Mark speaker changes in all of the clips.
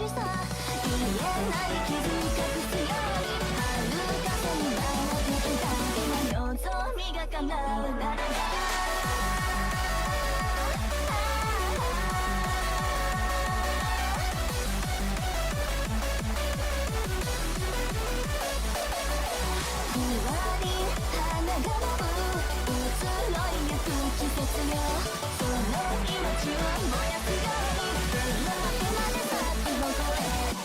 Speaker 1: さ言えない傷隠すように遥か背に舞っていた望みが叶うならば花が舞う移ろいゆく季節よその命を燃やすように夜明けまで先を越え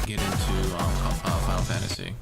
Speaker 2: get into Final Fantasy.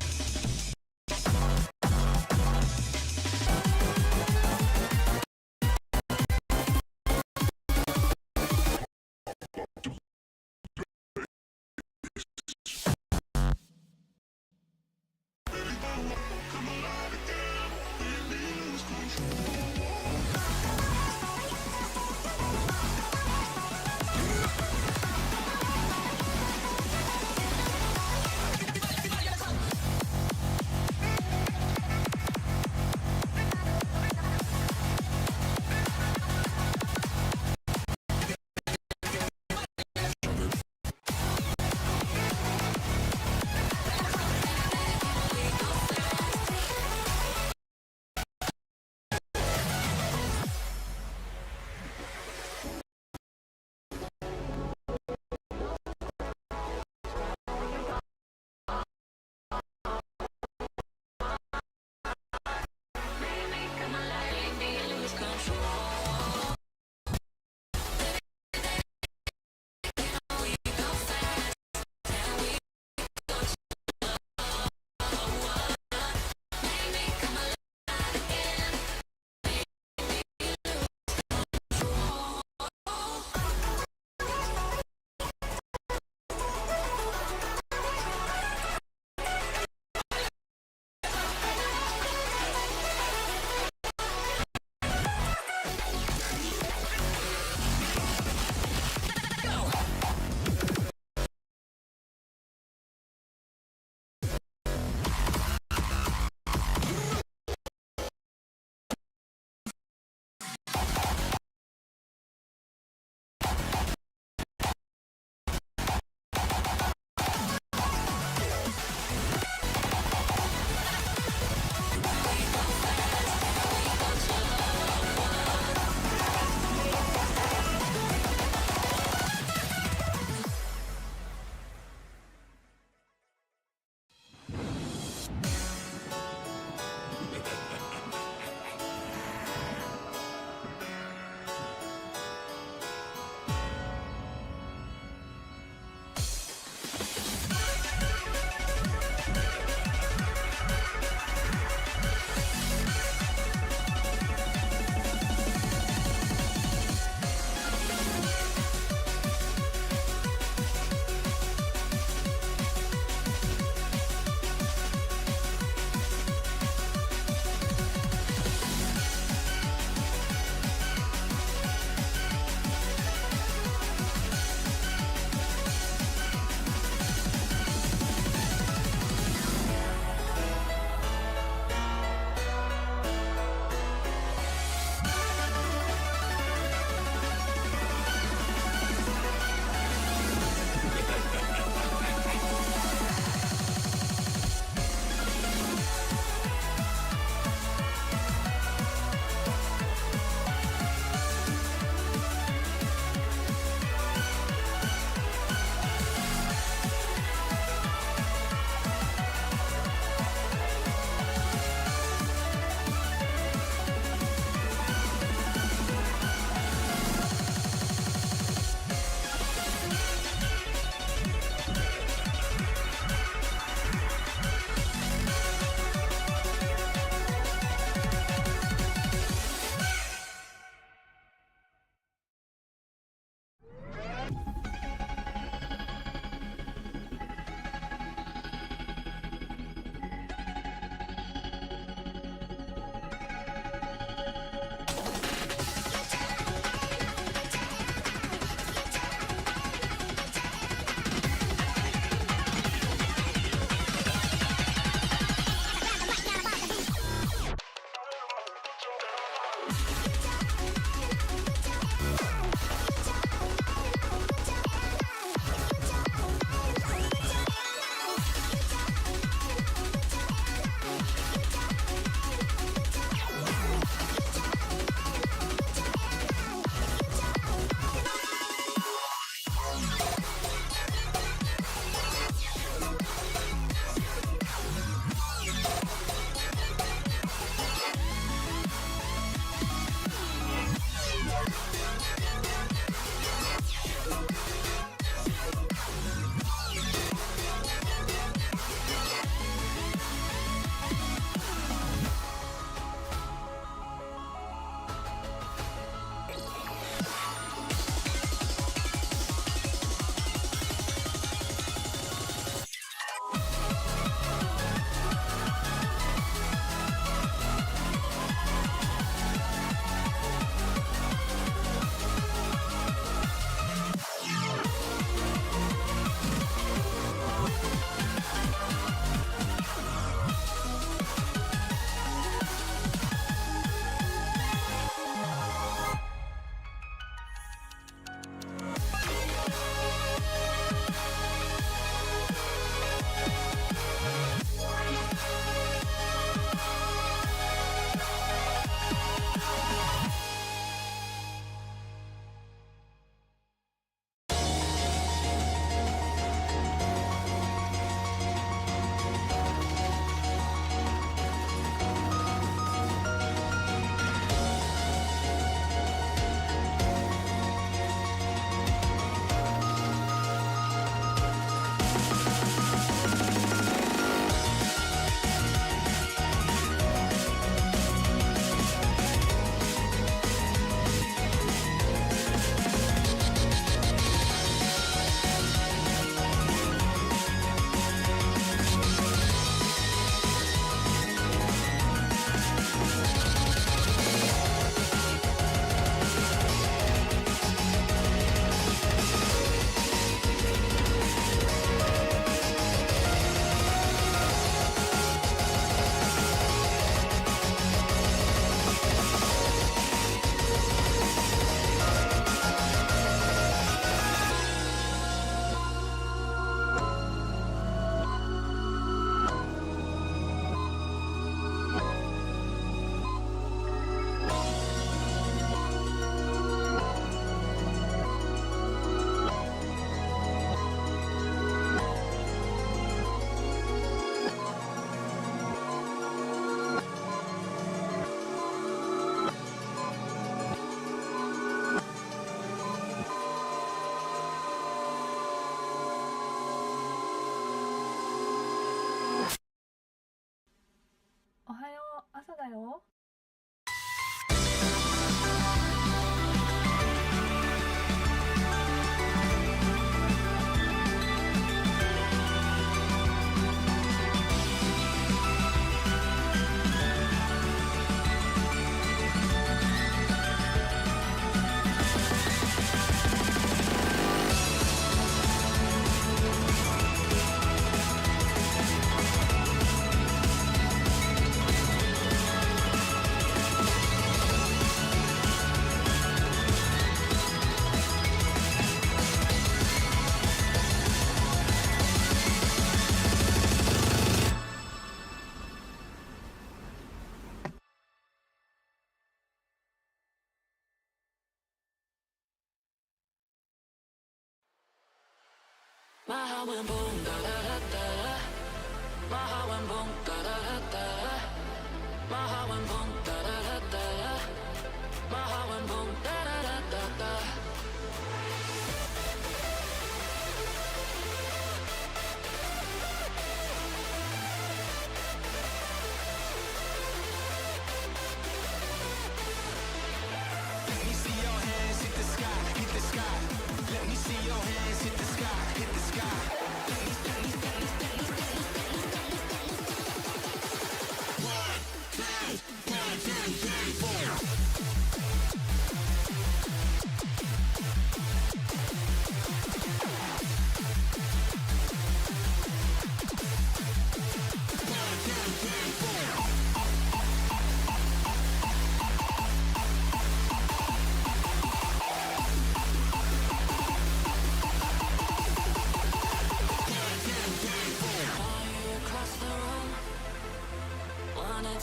Speaker 3: 朝だよ。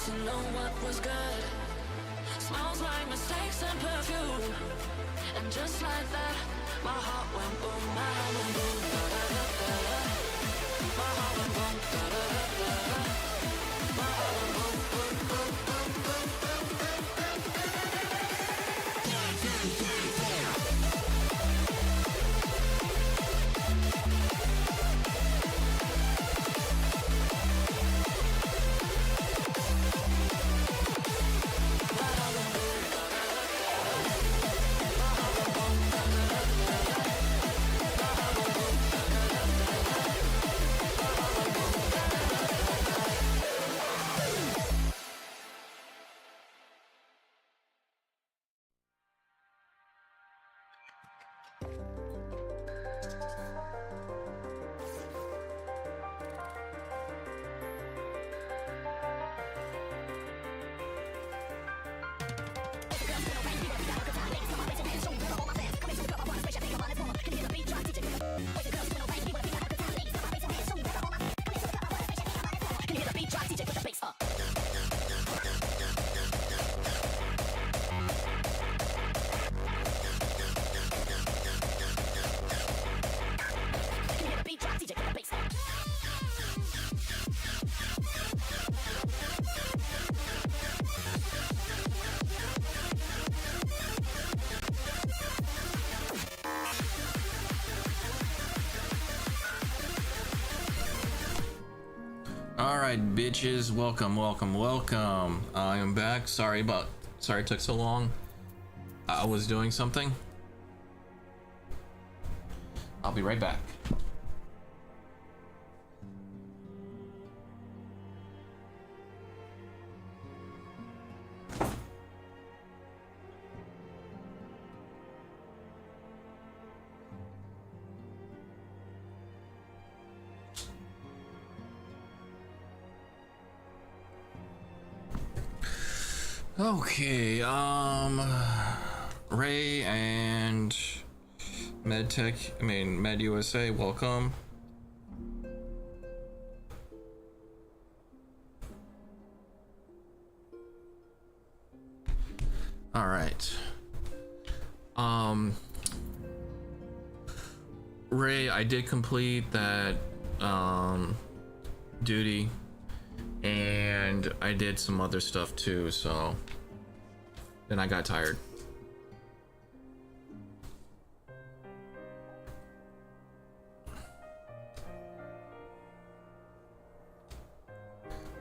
Speaker 4: To know what was good. Smells like mistakes and perfume. And just like that, my heart went boom, my heart went boom, da da da da da. My heart went boom, da da da da da. My heart went boom, boom, boom, boom, boom, boom, boom, boom,
Speaker 2: Alright, bitches, welcome. I am back. Sorry it took so long. I was doing something. I'll be right back. Okay, Ray and Med USA, welcome. All right. Ray, I did complete that duty, and I did some other stuff too, so then I got tired.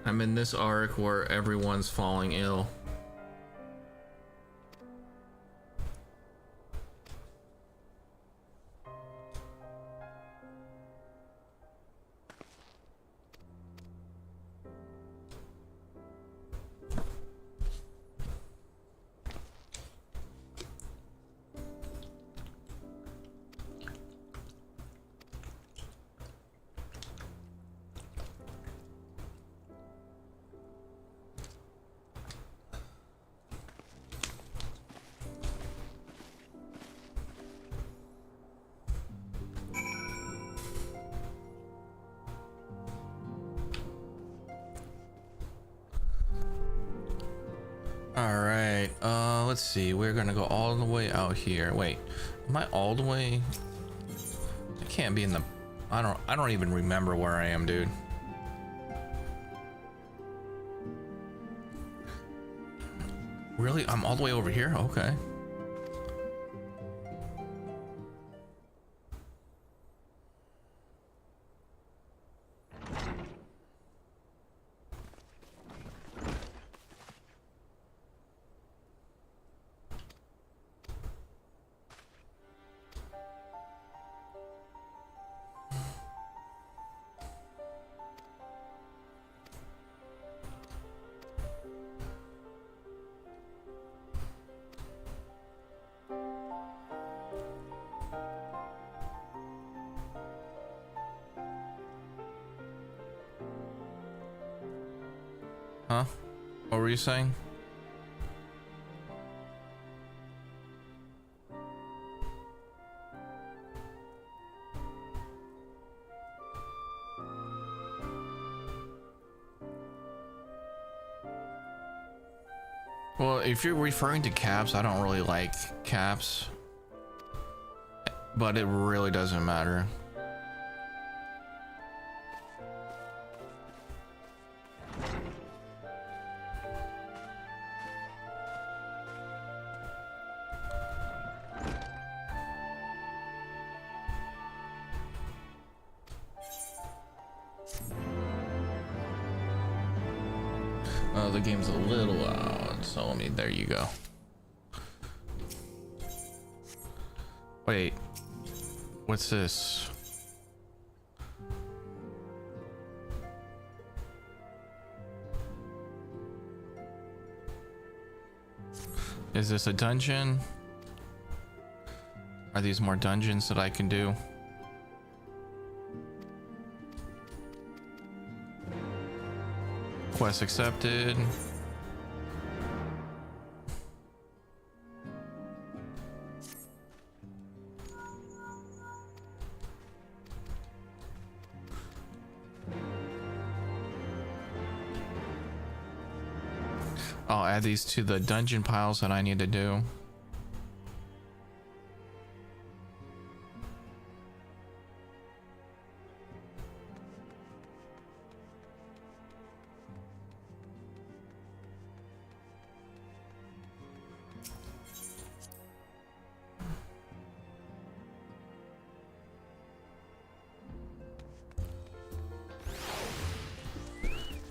Speaker 2: I'm in this arc where everyone's falling ill. Alright, let's see. We're gonna go all the way out here. Wait, am I all the way? I can't be in the... I don't even remember where I am, dude. Really? I'm all the way over here? Okay. Huh? What were you saying? Well, if you're referring to caps, I don't really like caps, but it really doesn't matter. Oh, the game's a little loud, so let me, there you go. Wait, what's this? Is this a dungeon? Are these more dungeons that I can do? Quest accepted. I'll add these to the dungeon piles that I need to do.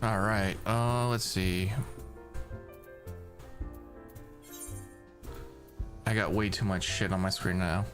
Speaker 2: All right, let's see. I got way too much shit on my screen now.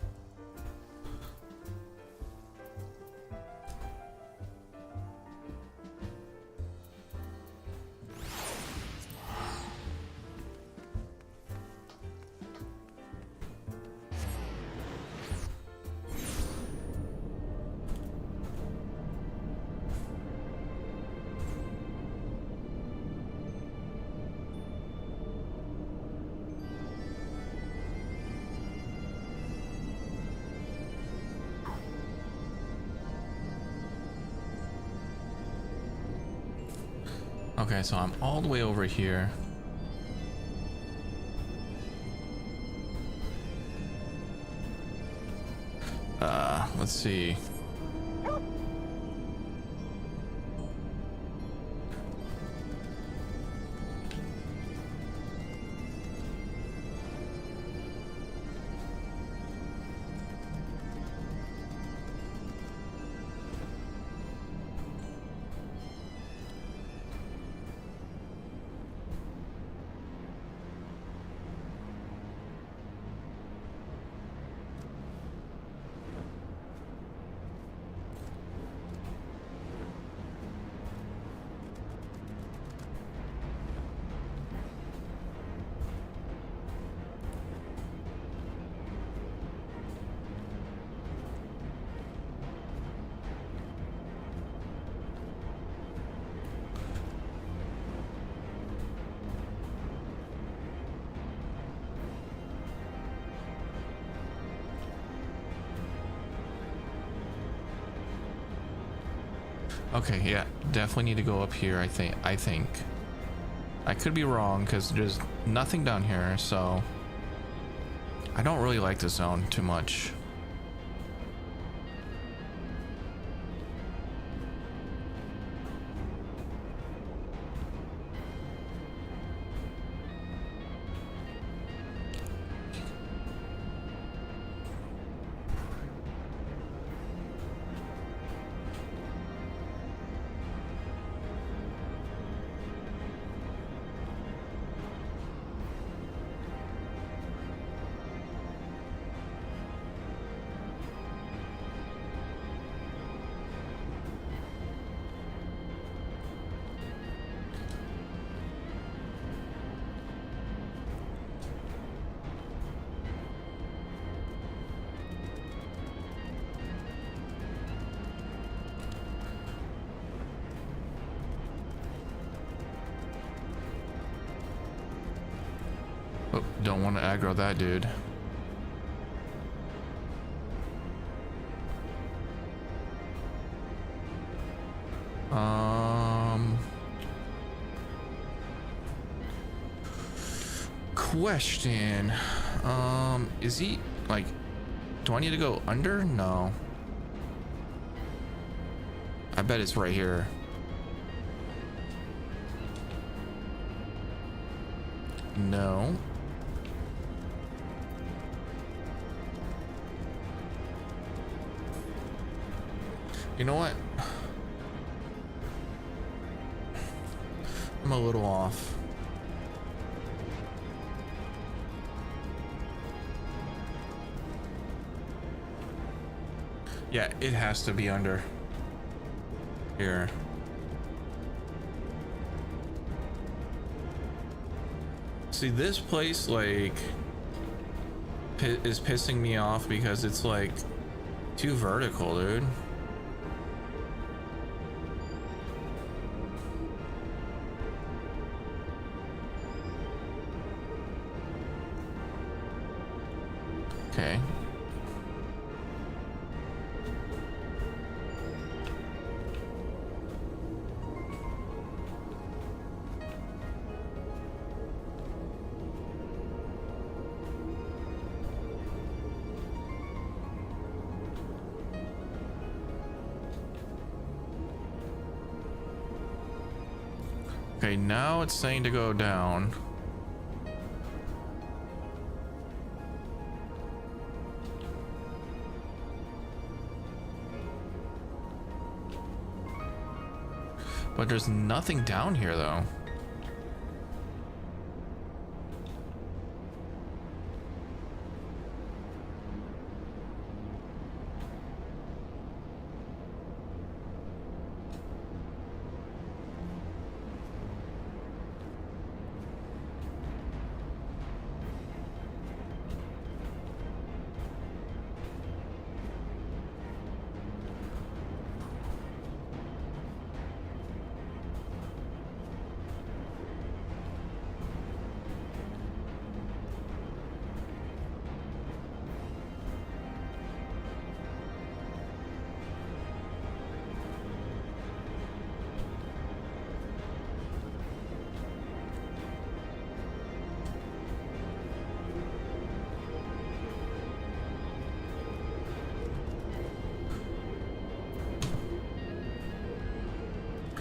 Speaker 2: Okay, so I'm all the way over here. Let's see. Okay, yeah, definitely need to go up here. I think I could be wrong because there's nothing down here, so I don't really like this zone too much. Oh, don't want to aggro that dude. Question. Is he like, do I need to go under? No. I bet it's right here. No. You know what? I'm a little off. Yeah, it has to be under here. See, this place like is pissing me off because it's like too vertical, dude. Okay. Okay, now it's saying to go down. But there's nothing down here though.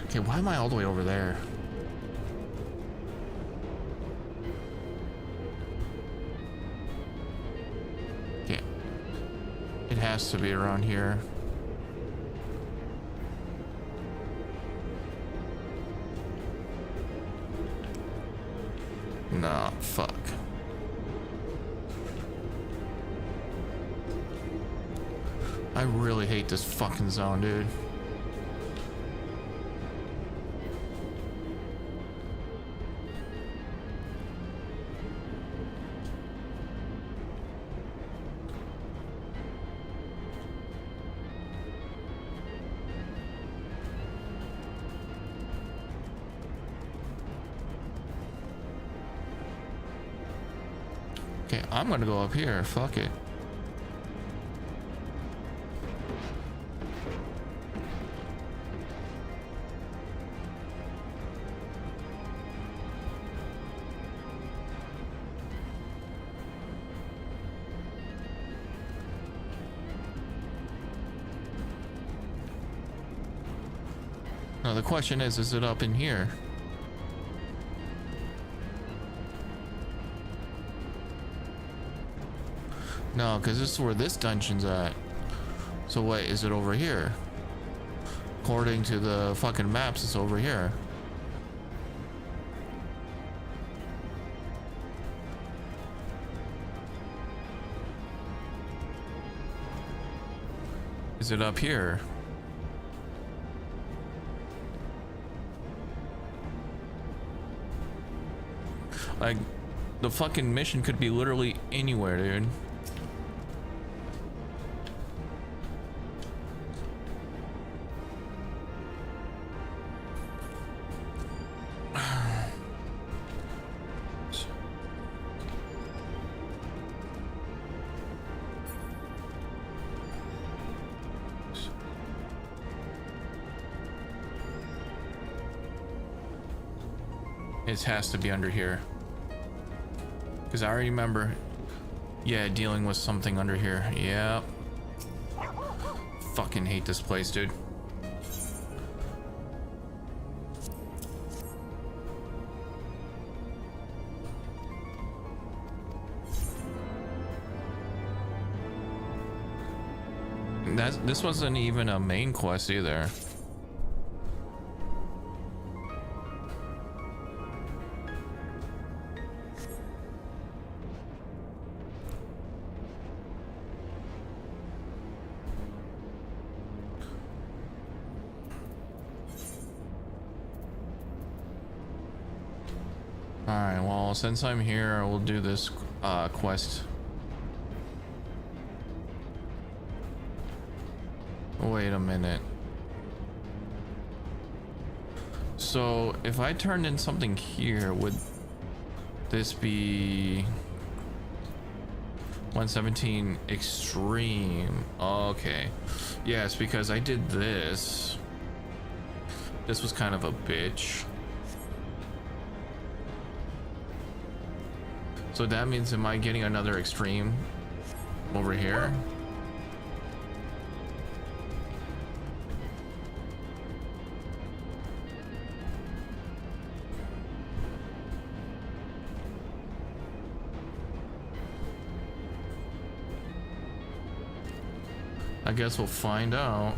Speaker 2: Okay, why am I all the way over there? Okay. It has to be around here. Nah, fuck. I really hate this fucking zone, dude. Okay, I'm gonna go up here. Fuck it. No, the question is it up in here? No, because this is where this dungeon's at. So wait, is it over here? According to the fucking maps, it's over here. Is it up here? Like, the fucking mission could be literally anywhere, dude. It has to be under here. Because I already remember, yeah, dealing with something under here. Yep. Fucking hate this place, dude. This wasn't even a main quest either. Alright, well, since I'm here, we'll do this quest. Wait a minute. So, if I turned in something here, would this be 117 extreme? Okay. Yes, because I did this. This was kind of a bitch. So that means, am I getting another extreme over here? I guess we'll find out.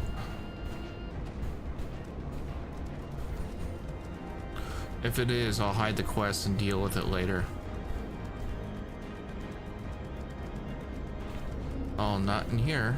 Speaker 2: If it is, I'll hide the quest and deal with it later. Oh, not in here.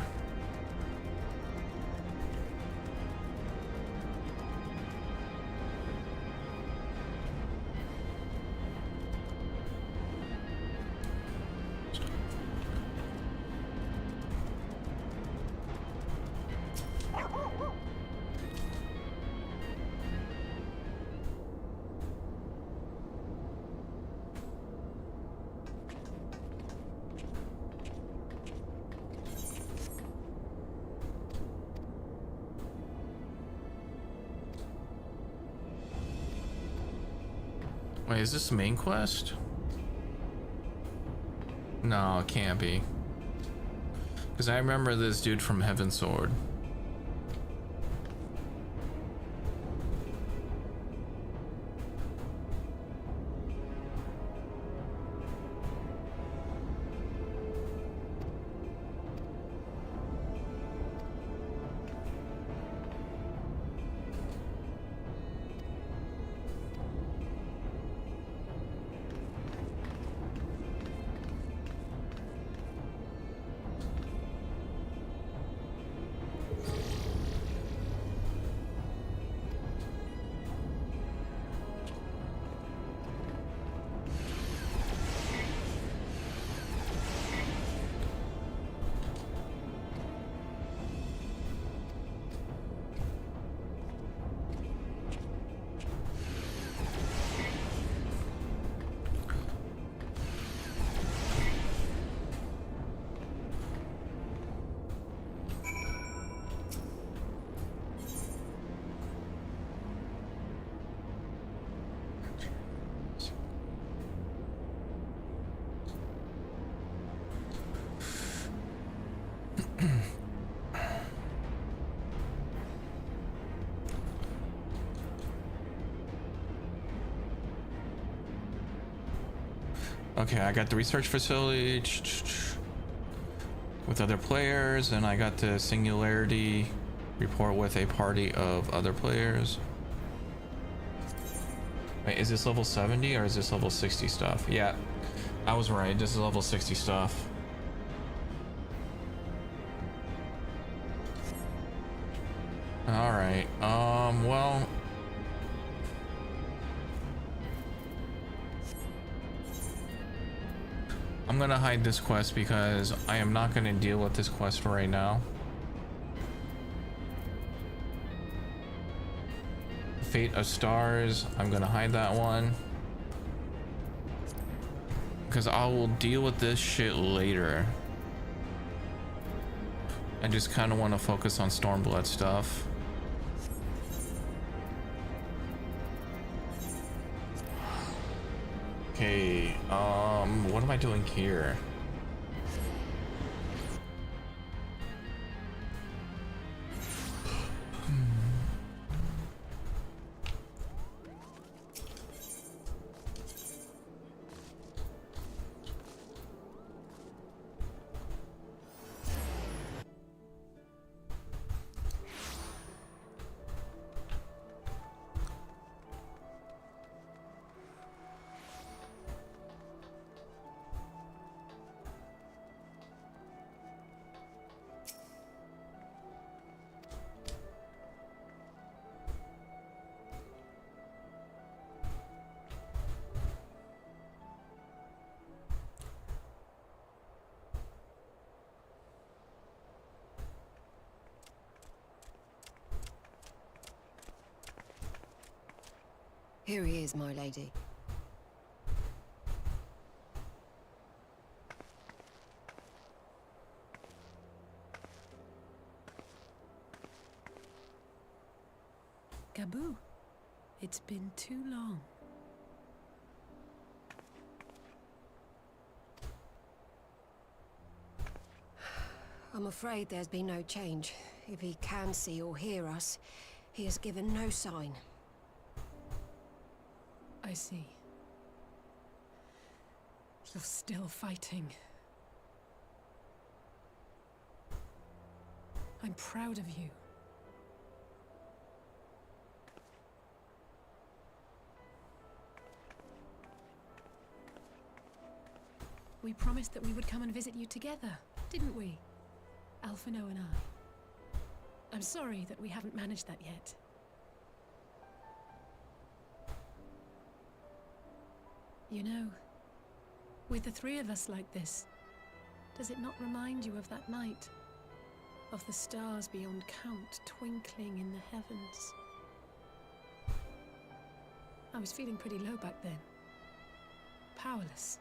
Speaker 2: Wait, is this the main quest? No, it can't be. Because I remember this dude from Heaven's Sword. Okay, I got the research facility with other players, and I got the singularity report with a party of other players. Wait, is this level 70 or is this level 60 stuff? Yeah, I was right. This is level 60 stuff. All right. Well, I'm gonna hide this quest because I am not gonna deal with this quest right now. Fate of Stars, I'm gonna hide that one because I will deal with this shit later. I just kind of want to focus on Stormblood stuff. Okay, what am I doing here?
Speaker 3: Here he is, my lady.
Speaker 5: Gaboo, it's been too long.
Speaker 3: I'm afraid there's been no change. If he can see or hear us, he has given no sign.
Speaker 5: I see. You're still fighting. I'm proud of you. We promised that we would come and visit you together, didn't we? Alphino and I. I'm sorry that we haven't managed that yet. You know, with the three of us like this, does it not remind you of that night? Of the stars beyond count twinkling in the heavens? I was feeling pretty low back then. Powerless.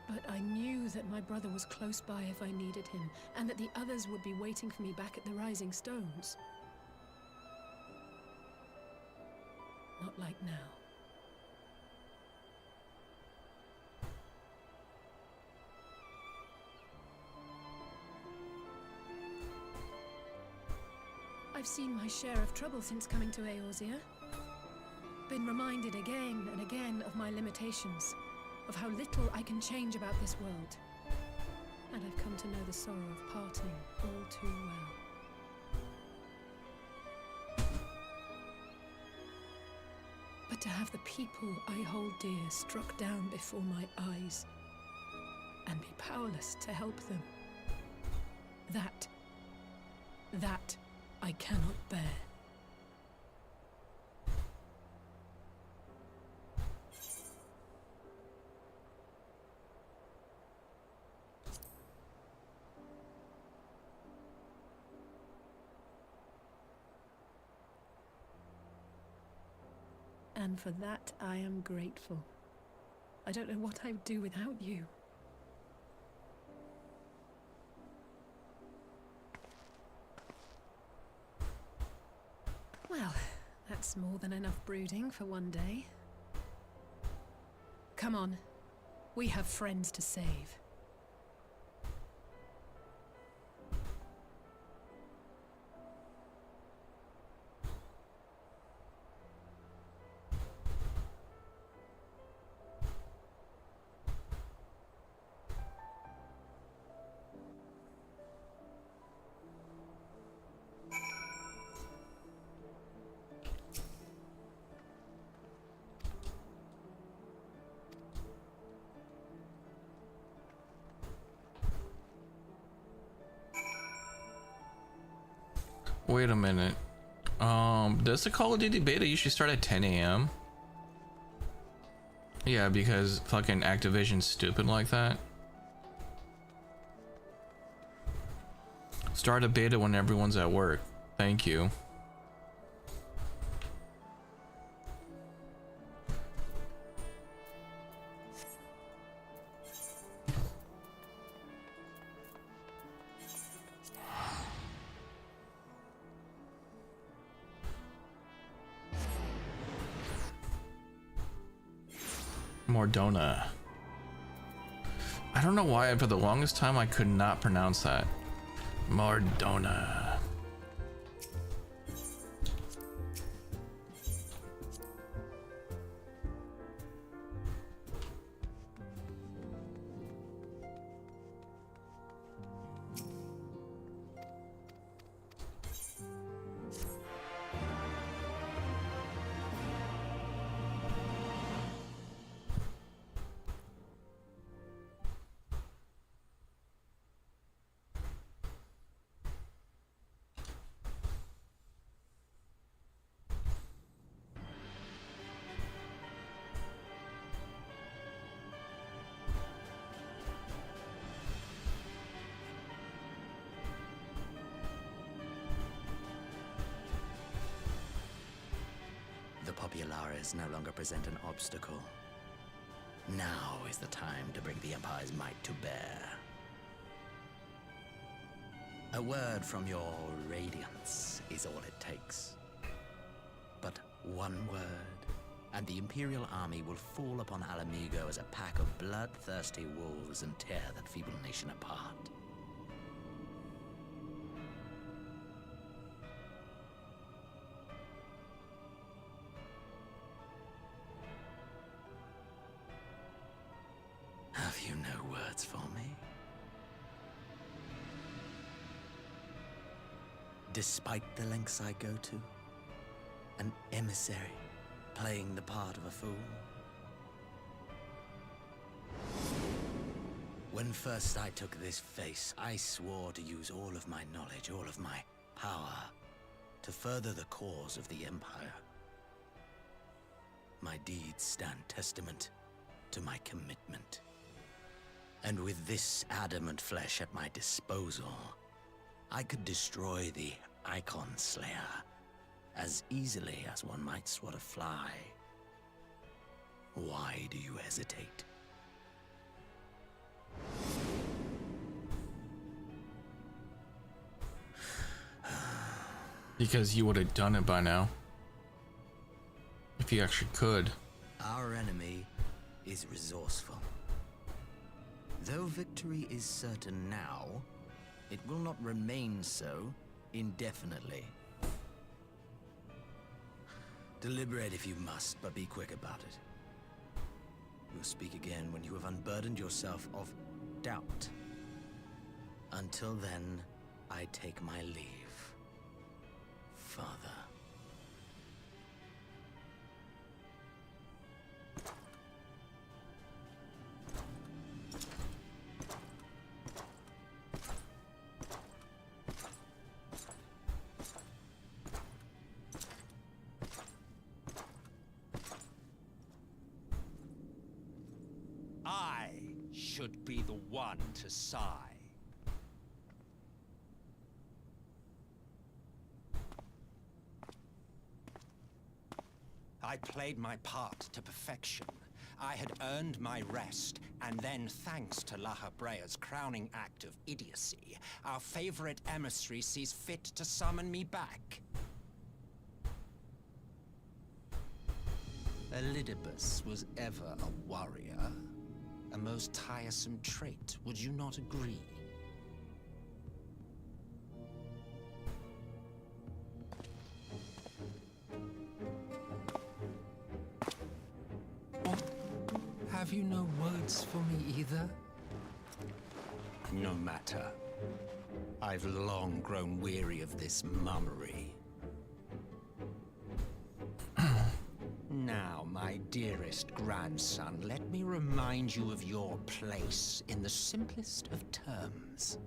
Speaker 5: But I knew that my brother was close by if I needed him, and that the others would be waiting for me back at the Rising Stones. Not like now. I've seen my share of trouble since coming to Eorzea. Been reminded again and again of my limitations, of how little I can change about this world. And I've come to know the sorrow of parting all too well. But to have the people I hold dear struck down before my eyes, and be powerless to help them, that I cannot bear. And for that I am grateful. I don't know what I would do without you. Well, that's more than enough brooding for one day. Come on, we have friends to save.
Speaker 2: Wait a minute. Does the Call of Duty beta usually start at 10 a.m.? Yeah, because fucking Activision's stupid like that. Start a beta when everyone's at work. Thank you. Mordona. I don't know why, for the longest time I could not pronounce that. Mordona.
Speaker 6: The Populares no longer present an obstacle. Now is the time to bring the Empire's might to bear. A word from your Radiance is all it takes. But one word, and the Imperial army will fall upon Alamigo as a pack of bloodthirsty wolves and tear that feeble nation apart. Have you no words for me? Despite the lengths I go to, an emissary playing the part of a fool. When first I took this face, I swore to use all of my knowledge, all of my power, to further the cause of the Empire. My deeds stand testament to my commitment. And with this adamant flesh at my disposal, I could destroy the Icon Slayer as easily as one might swat a fly. Why do you hesitate?
Speaker 2: Because you would have done it by now. If you actually could.
Speaker 6: Our enemy is resourceful. Though victory is certain now, it will not remain so indefinitely. Deliberate if you must, but be quick about it. We'll speak again when you have unburdened yourself of doubt. Until then, I take my leave, Father.
Speaker 7: I should be the one to sigh. I played my part to perfection. I had earned my rest, and then, thanks to La Habrea's crowning act of idiocy, our favorite emissary sees fit to summon me back. Elidibus was ever a warrior. A most tiresome trait, would you not agree? Have you no words for me either? No matter. I've long grown weary of this mummery. Now, my dearest grandson, let me remind you of your place in the simplest of terms.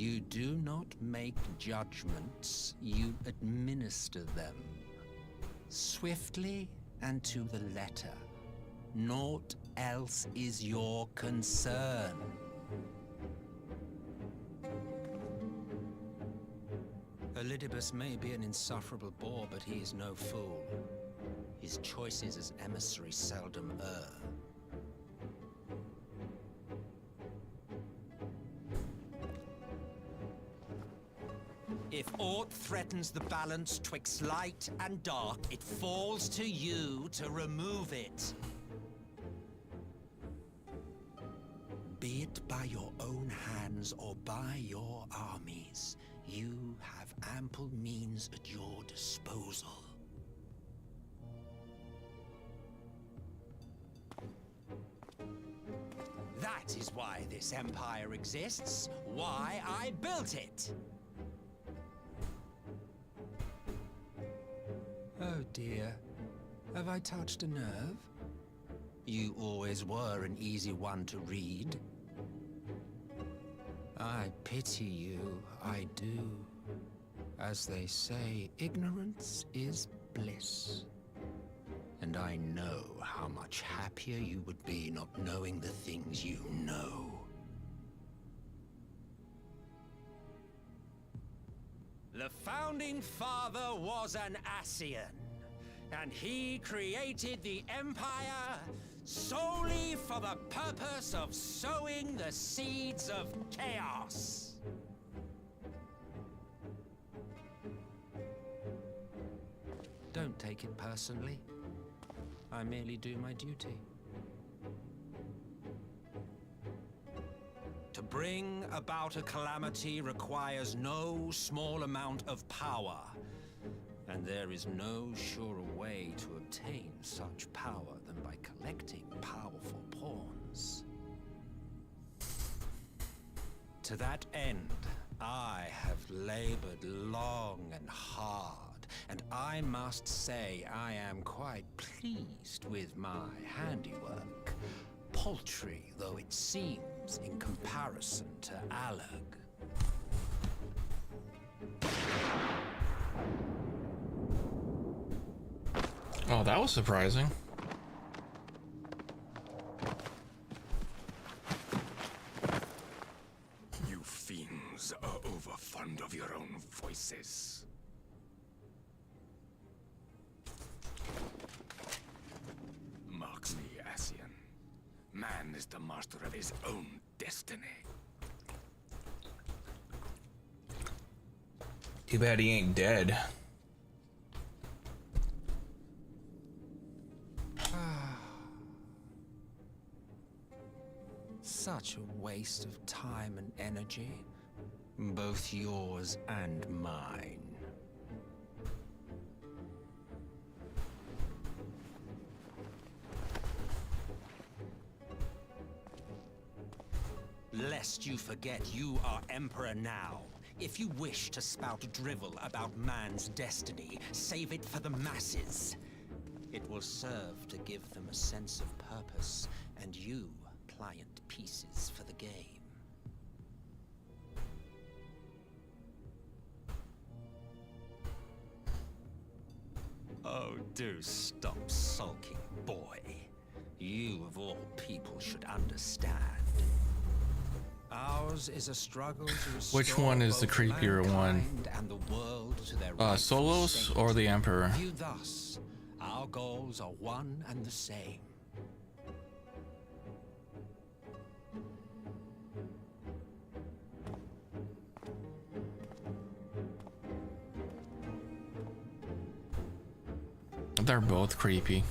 Speaker 7: You do not make judgments, you administer them. Swiftly and to the letter. Naught else is your concern. Elidibus may be an insufferable bore, but he is no fool. His choices as emissary seldom err. If aught threatens the balance twixt light and dark, it falls to you to remove it. Be it by your own hands or by your armies, you have ample means at your disposal. That is why this empire exists, why I built it. Oh dear, have I touched a nerve? You always were an easy one to read. I pity you, I do. As they say, ignorance is bliss. And I know how much happier you would be not knowing the things you know. The founding father was an Ascian, and he created the Empire solely for the purpose of sowing the seeds of chaos. Don't take it personally. I merely do my duty. To bring about a calamity requires no small amount of power, and there is no surer way to obtain such power than by collecting powerful pawns. To that end, I have labored long and hard, and I must say I am quite pleased with my handiwork. Paltry though it seems in comparison to Alag.
Speaker 2: Oh, that was surprising.
Speaker 8: You fiends are overfond of your own voices. Marks me, Ascian. Man is the master of his own destiny.
Speaker 2: Too bad he ain't dead.
Speaker 7: Such a waste of time and energy, both yours and mine. Lest you forget you are Emperor now. If you wish to spout drivel about man's destiny, save it for the masses. It will serve to give them a sense of purpose, and you pliant pieces for the game. Oh, do stop sulking, boy. You of all people should understand. Ours is a struggle to
Speaker 2: Which one is the creepier one?
Speaker 7: And the world to their rightful
Speaker 2: Solos
Speaker 7: state.
Speaker 2: or the Emperor?
Speaker 7: Viewed thus, our goals are one and the same.
Speaker 2: They're both creepy.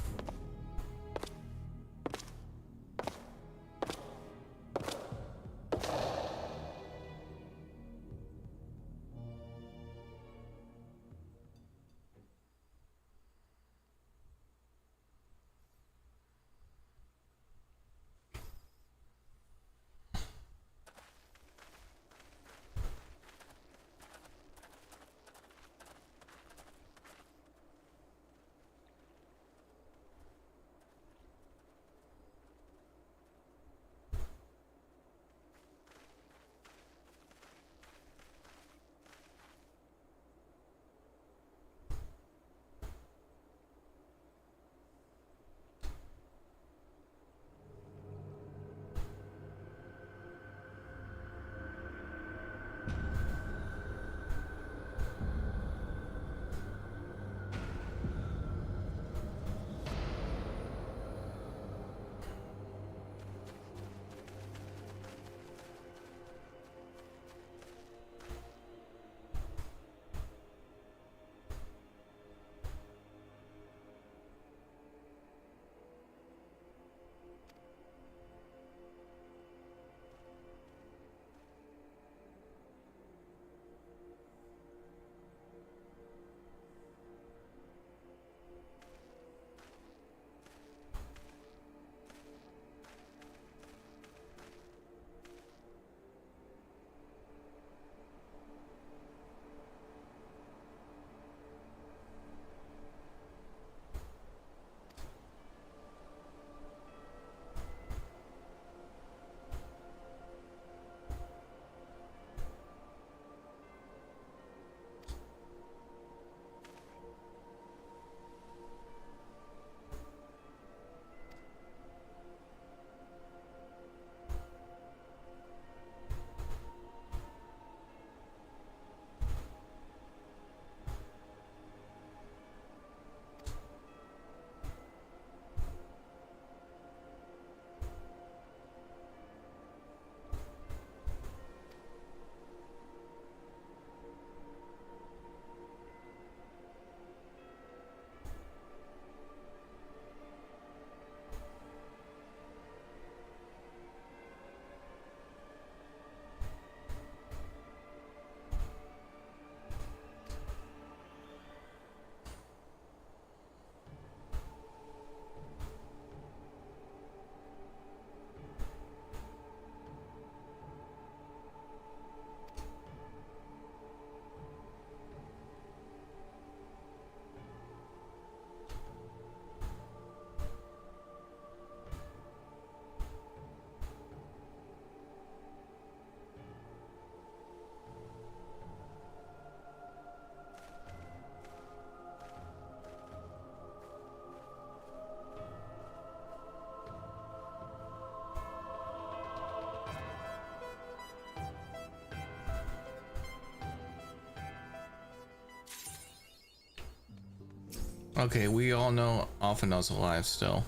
Speaker 2: Okay, we all know Alphinaud's alive still.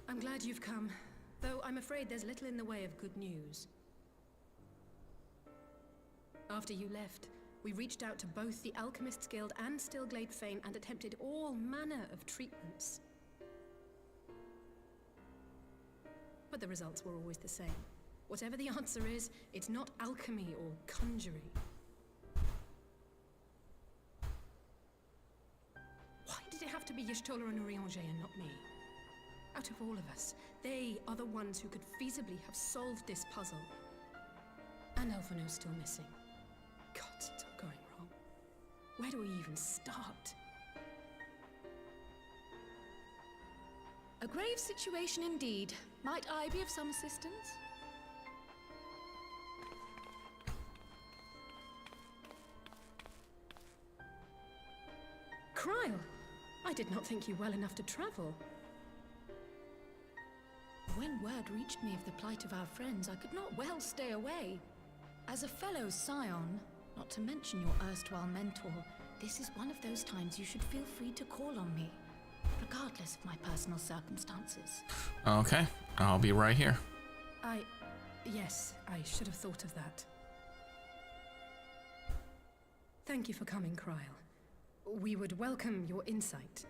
Speaker 5: I'm glad you've come, though I'm afraid there's little in the way of good news. After you left, we reached out to both the Alchemists Guild and Stillglade Fane and attempted all manner of treatments. But the results were always the same. Whatever the answer is, it's not alchemy or conjuring. Why did it have to be Y'shtola and Urianger and not me? Out of all of us, they are the ones who could feasibly have solved this puzzle. And Alphinaud's still missing. God, it's all going wrong. Where do we even start?
Speaker 9: A grave situation indeed. Might I be of some assistance?
Speaker 5: Kryle! I did not think you well enough to travel.
Speaker 9: When word reached me of the plight of our friends, I could not well stay away. As a fellow scion, not to mention your erstwhile mentor, this is one of those times you should feel free to call on me, regardless of my personal circumstances.
Speaker 2: Okay, I'll be right here.
Speaker 5: Yes, I should have thought of that. Thank you for coming, Kryle. We would welcome your insight.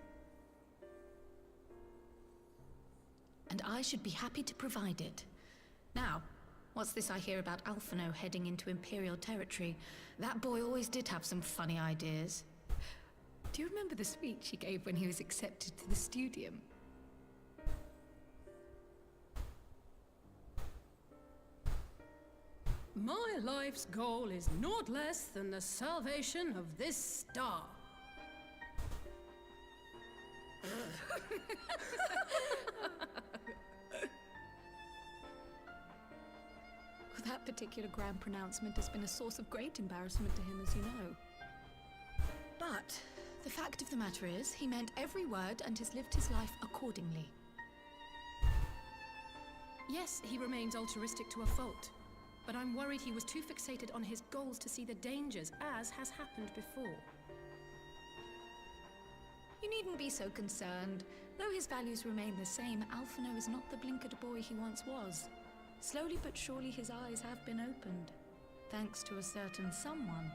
Speaker 9: And I should be happy to provide it. Now, what's this I hear about Alphinaud heading into Imperial territory? That boy always did have some funny ideas. Do you remember the speech he gave when he was accepted to the Studium?
Speaker 5: My life's goal is naught less than the salvation of this star.
Speaker 9: That particular grand pronouncement has been a source of great embarrassment to him, as you know. But the fact of the matter is, he meant every word and has lived his life accordingly.
Speaker 5: Yes, he remains altruistic to a fault, but I'm worried he was too fixated on his goals to see the dangers, as has happened before.
Speaker 9: You needn't be so concerned. Though his values remain the same, Alphinaud is not the blinkered boy he once was. Slowly but surely his eyes have been opened, thanks to a certain someone.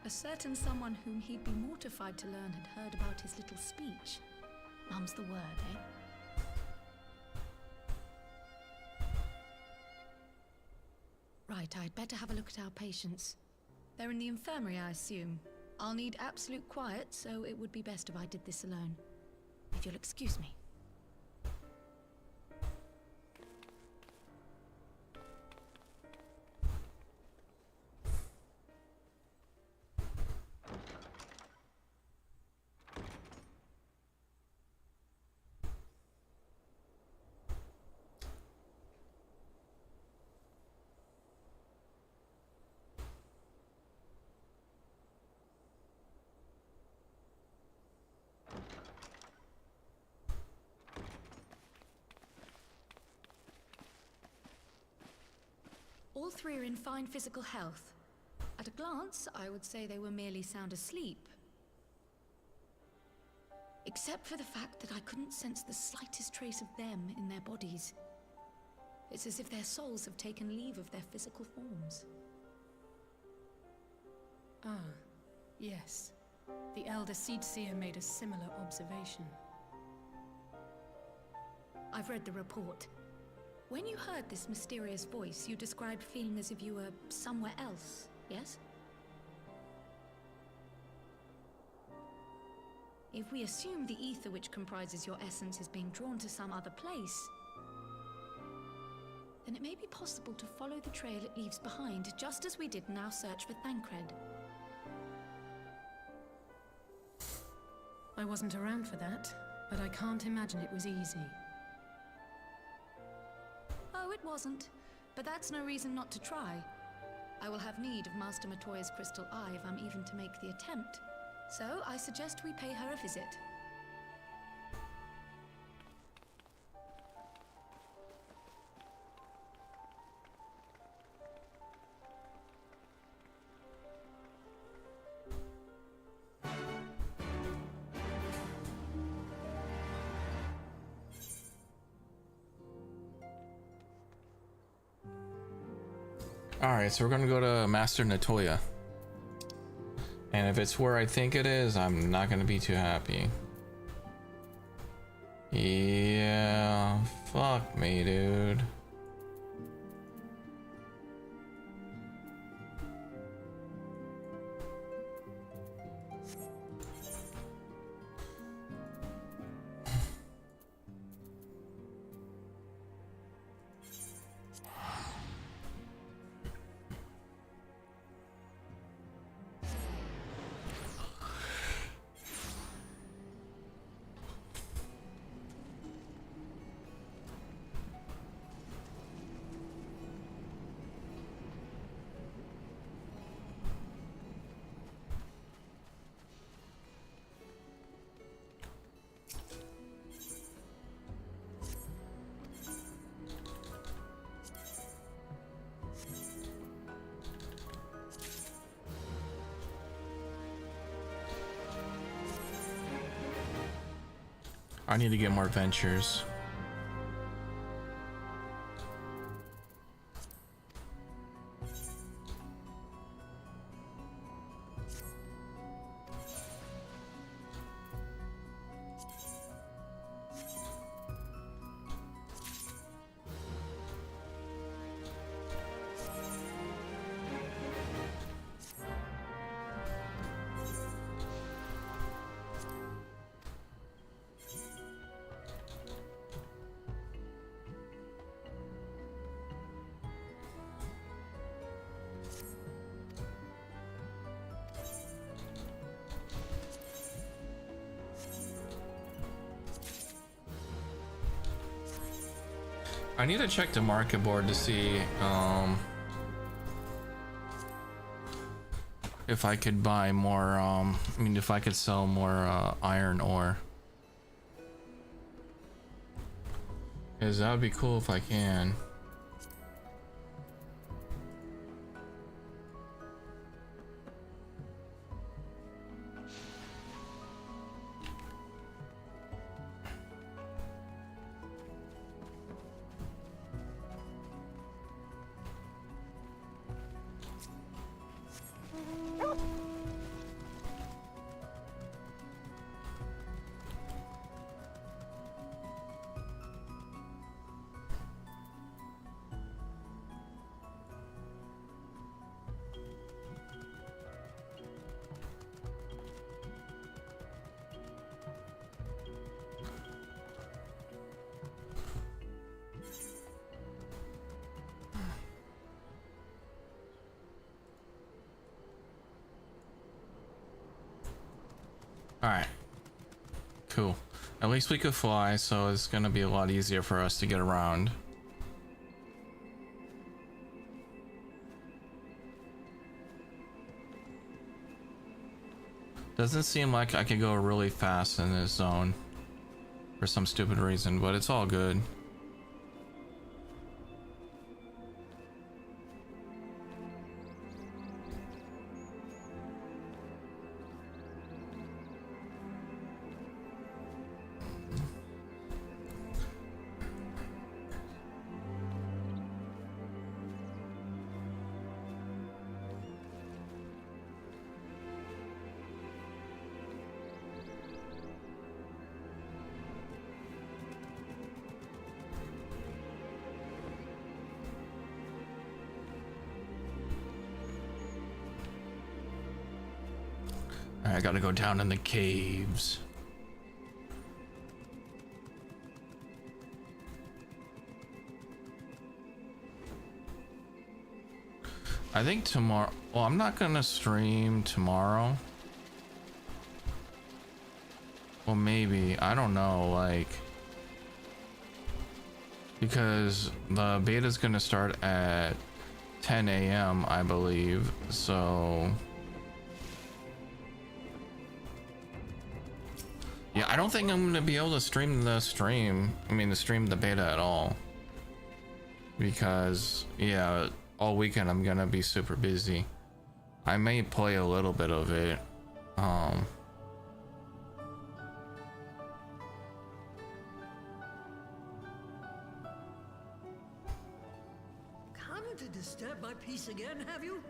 Speaker 9: A certain someone whom he'd be mortified to learn had heard about his little speech. Mum's the word, eh? Right, I'd better have a look at our patients. They're in the infirmary, I assume. I'll need absolute quiet, so it would be best if I did this alone. If you'll excuse me. All three are in fine physical health. At a glance, I would say they were merely sound asleep. Except for the fact that I couldn't sense the slightest trace of them in their bodies. It's as if their souls have taken leave of their physical forms.
Speaker 5: Ah, yes. The Elder Seedseer made a similar observation.
Speaker 9: I've read the report. When you heard this mysterious voice, you described feeling as if you were somewhere else, yes? If we assume the ether which comprises your essence is being drawn to some other place, then it may be possible to follow the trail it leaves behind, just as we did in our search for Thancred.
Speaker 5: I wasn't around for that, but I can't imagine it was easy.
Speaker 9: Oh, it wasn't. But that's no reason not to try. I will have need of Master Matoya's crystal eye if I'm even to make the attempt. So I suggest we pay her a visit.
Speaker 2: Alright, so we're gonna go to Master Natoya. And if it's where I think it is, I'm not gonna be too happy. Yeah, fuck me, dude. I need to get more ventures. I need to check the market board to see if I could buy more I mean if I could sell more iron ore. Cause that would be cool if I can. Alright. Cool. At least we could fly, so it's gonna be a lot easier for us to get around. Doesn't seem like I could go really fast in this zone for some stupid reason, but it's all good. I gotta go down in the caves. I think tomorrow, well, I'm not gonna stream tomorrow. Well, maybe, I don't know, like, because the beta's gonna start at 10 a.m. I believe, so yeah, I don't think I'm gonna be able to stream the beta at all, because yeah, all weekend I'm gonna be super busy. I may play a little bit of it.
Speaker 10: fun to disturb my peace again, have you?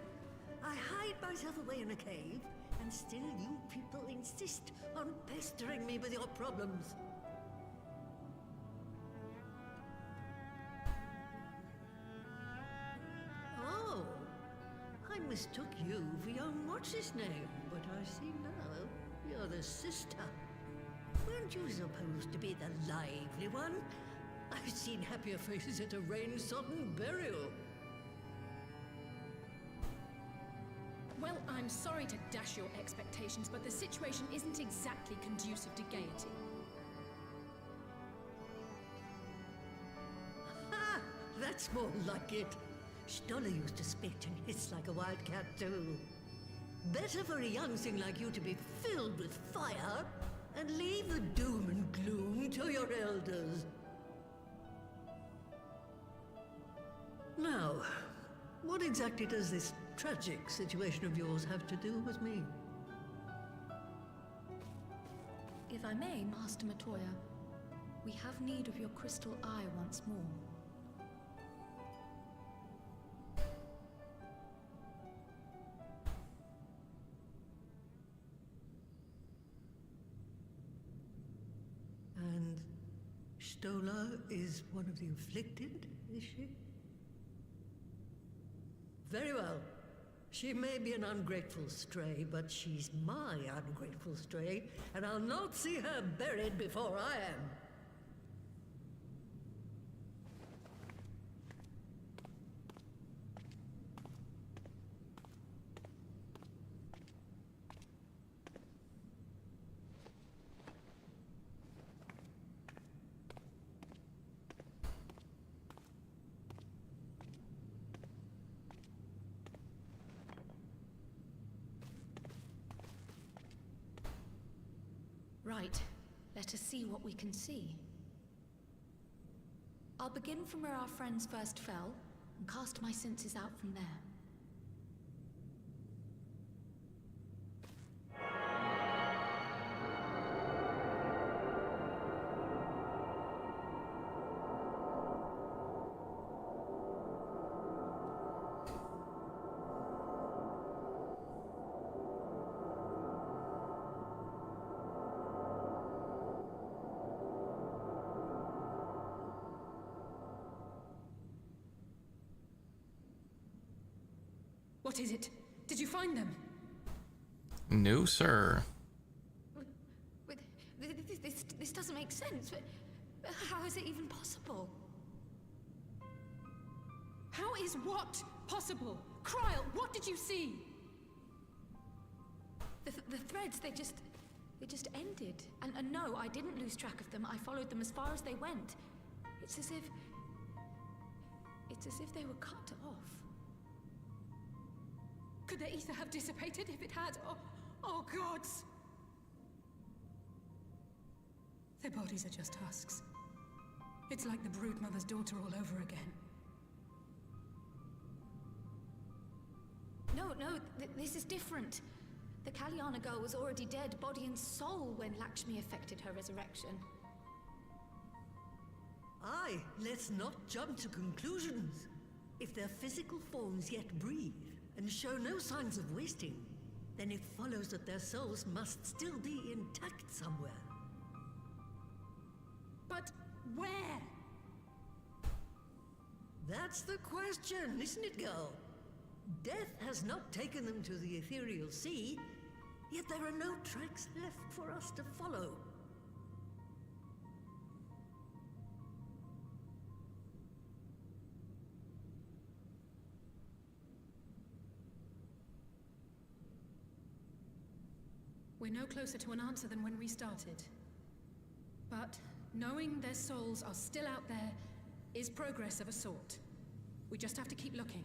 Speaker 10: I hide myself away in a cave, and still you people insist on pestering me with your problems. Oh, I mistook you for young what's-his-name, but I see now you're the sister. Weren't you supposed to be the lively one? I've seen happier faces at a rain-sodden burial.
Speaker 5: Well, I'm sorry to dash your expectations, but the situation isn't exactly conducive to gaiety.
Speaker 10: Ha! That's more like it. Stoller used to spit and hiss like a wildcat too. Better for a young thing like you to be filled with fire and leave the doom and gloom to your elders. Now, what exactly does this tragic situation of yours have to do with me?
Speaker 9: If I may, Master Matoya, we have need of your crystal eye once more.
Speaker 10: And Stoller is one of the afflicted, is she? Very well. She may be an ungrateful stray, but she's my ungrateful stray, and I'll not see her buried before I am.
Speaker 9: Right. Let us see what we can see. I'll begin from where our friends first fell, and cast my senses out from there.
Speaker 5: What is it? Did you find them?
Speaker 2: No, sir.
Speaker 9: This doesn't make sense. How is it even possible?
Speaker 5: How is what possible? Kryl, what did you see?
Speaker 9: The threads, they just ended. And no, I didn't lose track of them. I followed them as far as they went. It's as if they were cut off.
Speaker 5: Could the ether have dissipated if it had? Oh gods! Their bodies are just husks. It's like the broodmother's daughter all over again.
Speaker 9: No, this is different. The Kalyana girl was already dead, body and soul, when Lakshmi effected her resurrection.
Speaker 10: Aye, let's not jump to conclusions. If their physical forms yet breathe, and show no signs of wasting, then it follows that their souls must still be intact somewhere.
Speaker 5: But where?
Speaker 10: That's the question, isn't it, girl? Death has not taken them to the ethereal sea, yet there are no tracks left for us to follow.
Speaker 5: We're no closer to an answer than when we started. But knowing their souls are still out there is progress of a sort. We just have to keep looking.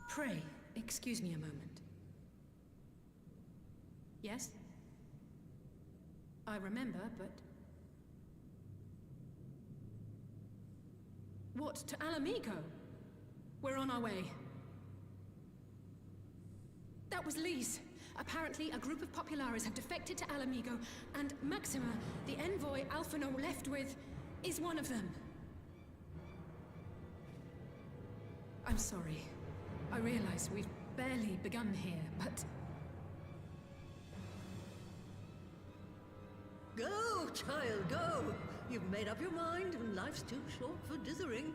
Speaker 5: Pray, excuse me a moment. Yes? I remember, but... What, to Alamigo? We're on our way. That was Lee's. Apparently, a group of Populares have defected to Alamigo, and Maxima, the envoy Alphino left with, is one of them. I'm sorry. I realize we've barely begun here, but...
Speaker 10: Go, child, go! You've made up your mind, and life's too short for dithering.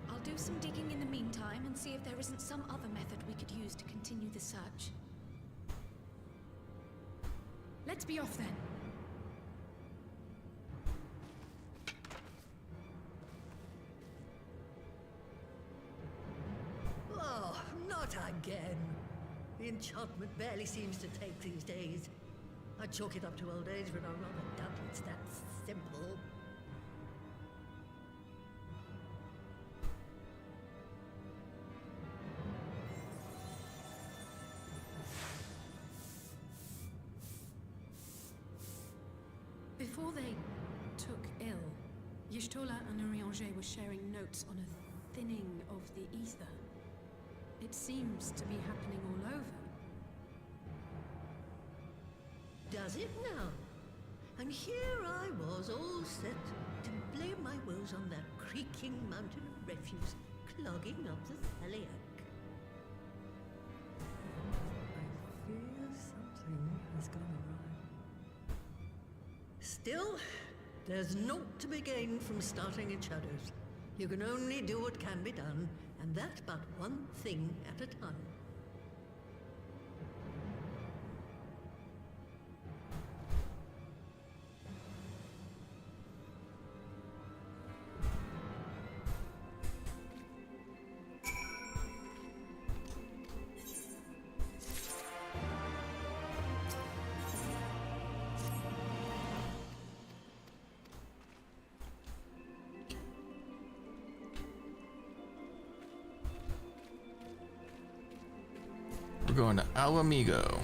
Speaker 9: I'll do some digging in the meantime and see if there isn't some other method we could use to continue the search.
Speaker 5: Let's be off then.
Speaker 10: Oh, not again. The enchantment barely seems to take these days. I chalk it up to old age, but I rather doubt it's that simple.
Speaker 5: Before they took ill, Y'shtola and Urianger were sharing notes on a thinning of the ether. It seems to be happening all over.
Speaker 10: Does it now? And here I was, all set to blame my woes on that creaking mountain of refuse clogging up the Thaliac. I fear something has gone awry. Still, there's naught to be gained from starting in shadows. You can only do what can be done, and that but one thing at a time.
Speaker 2: We're going to Al Amigo.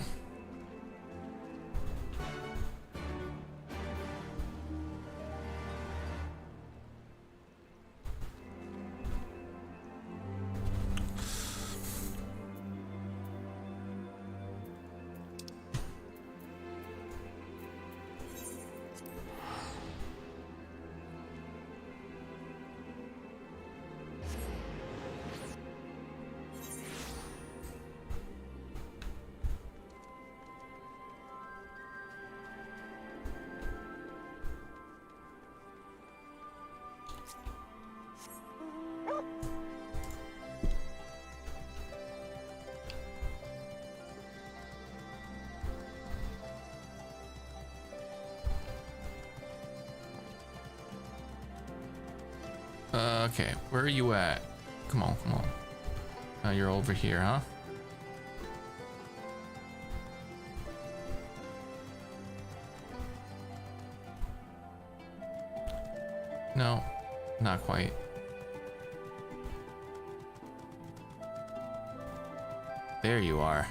Speaker 2: Okay, where are you at? Come on, come on. Oh, you're over here, huh? No, not quite. There you are.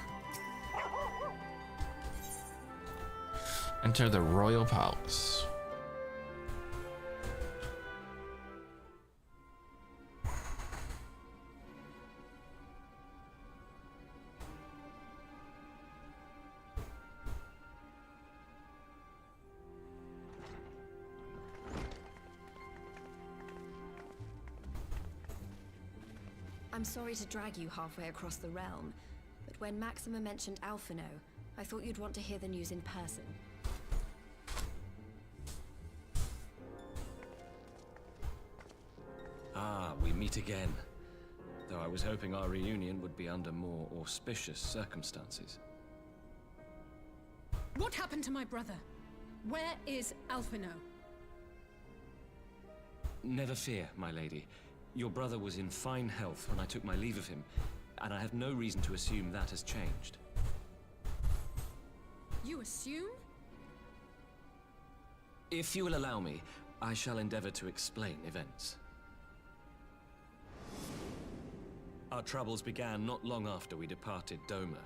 Speaker 2: Enter the Royal Palace.
Speaker 11: I'm sorry to drag you halfway across the realm, but when Maxima mentioned Alphino, I thought you'd want to hear the news in person.
Speaker 12: Ah, we meet again. Though I was hoping our reunion would be under more auspicious circumstances.
Speaker 5: What happened to my brother? Where is Alphino?
Speaker 12: Never fear, my lady. Your brother was in fine health when I took my leave of him, and I have no reason to assume that has changed.
Speaker 5: You assume?
Speaker 12: If you will allow me, I shall endeavor to explain events. Our troubles began not long after we departed Doma.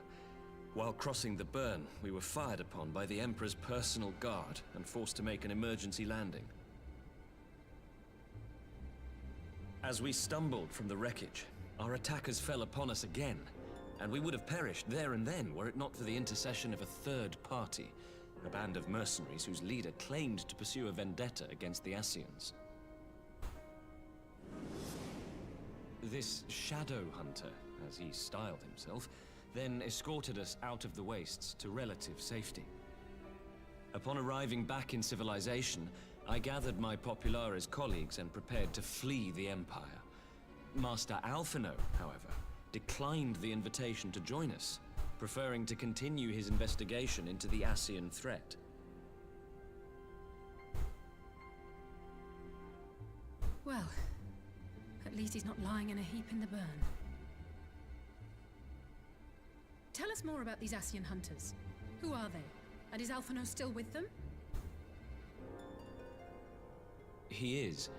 Speaker 12: While crossing the burn, we were fired upon by the Emperor's personal guard and forced to make an emergency landing. As we stumbled from the wreckage, our attackers fell upon us again, and we would have perished there and then were it not for the intercession of a third party, a band of mercenaries whose leader claimed to pursue a vendetta against the Ascians. This shadow hunter, as he styled himself, then escorted us out of the wastes to relative safety. Upon arriving back in civilization, I gathered my Populares colleagues and prepared to flee the Empire. Master Alphino, however, declined the invitation to join us, preferring to continue his investigation into the Ascian threat.
Speaker 5: Well, at least he's not lying in a heap in the burn. Tell us more about these Ascian hunters. Who are they? And is Alphino still with them?
Speaker 12: He is.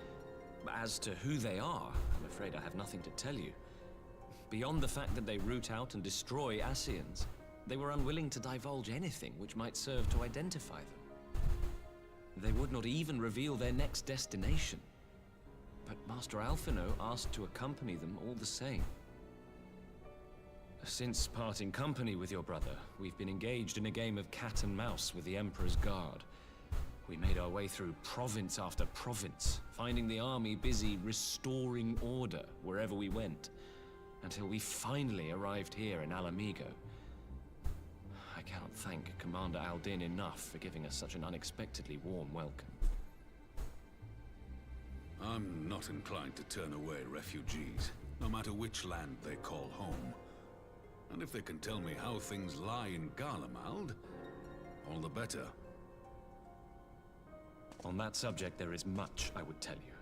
Speaker 12: As to who they are, I'm afraid I have nothing to tell you. Beyond the fact that they root out and destroy Ascians, they were unwilling to divulge anything which might serve to identify them. They would not even reveal their next destination. But Master Alphino asked to accompany them all the same. Since parting company with your brother, we've been engaged in a game of cat and mouse with the Emperor's Guard. We made our way through province after province, finding the army busy restoring order wherever we went, until we finally arrived here in Alamigo. I cannot thank Commander Aldin enough for giving us such an unexpectedly warm welcome.
Speaker 8: I'm not inclined to turn away refugees, no matter which land they call home. And if they can tell me how things lie in Garlemald, all the better.
Speaker 12: On that subject, there is much I would tell you.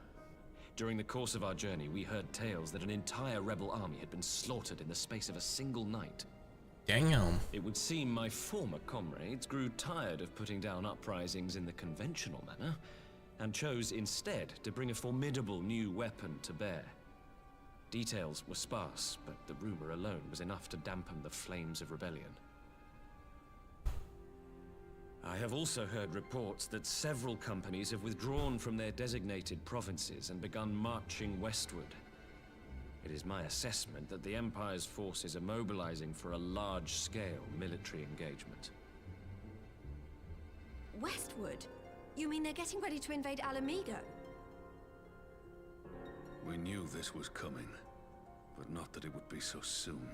Speaker 12: During the course of our journey, we heard tales that an entire rebel army had been slaughtered in the space of a single night.
Speaker 2: Damn.
Speaker 12: It would seem my former comrades grew tired of putting down uprisings in the conventional manner, and chose instead to bring a formidable new weapon to bear. Details were sparse, but the rumor alone was enough to dampen the flames of rebellion. I have also heard reports that several companies have withdrawn from their designated provinces and begun marching westward. It is my assessment that the Empire's forces are mobilizing for a large-scale military engagement.
Speaker 11: Westward? You mean they're getting ready to invade Alamigo?
Speaker 8: We knew this was coming, but not that it would be so soon.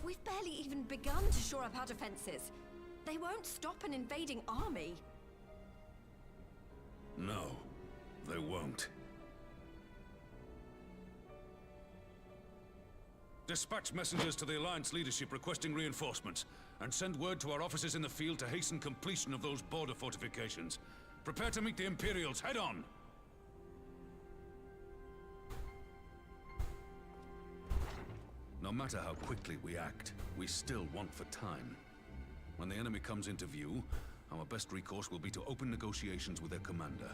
Speaker 11: We've barely even begun to shore up our defenses. They won't stop an invading army.
Speaker 8: No, they won't. Dispatch messengers to the Alliance leadership requesting reinforcements, and send word to our officers in the field to hasten completion of those border fortifications. Prepare to meet the Imperials head on! No matter how quickly we act, we still want for time. When the enemy comes into view, our best recourse will be to open negotiations with their commander,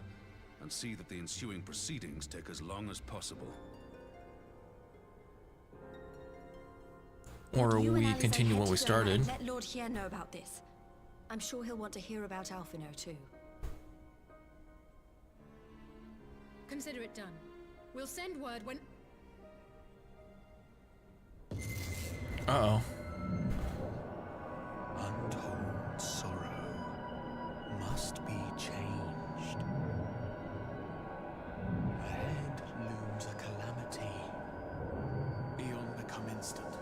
Speaker 8: and see that the ensuing proceedings take as long as possible.
Speaker 2: Or we continue what we started.
Speaker 11: Let Lord Hien know about this. I'm sure he'll want to hear about Alphino too.
Speaker 5: Consider it done. We'll send word when...
Speaker 2: Uh-oh.
Speaker 6: Untold sorrow must be changed. Ahead looms a calamity. Eon become instant.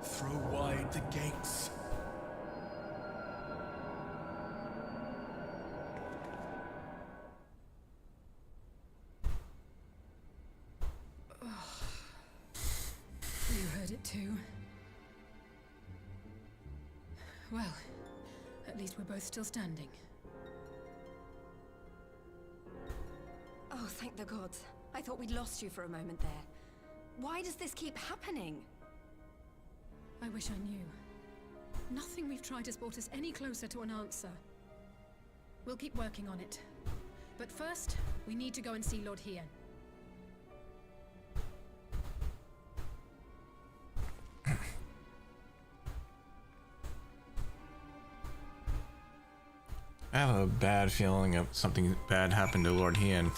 Speaker 6: Throw wide the gates.
Speaker 5: You heard it too. Well, at least we're both still standing.
Speaker 11: Oh, thank the gods. I thought we'd lost you for a moment there. Why does this keep happening?
Speaker 5: I wish I knew. Nothing we've tried has brought us any closer to an answer. We'll keep working on it. But first, we need to go and see Lord Hien.
Speaker 2: I have a bad feeling of something bad happened to Lord Hien.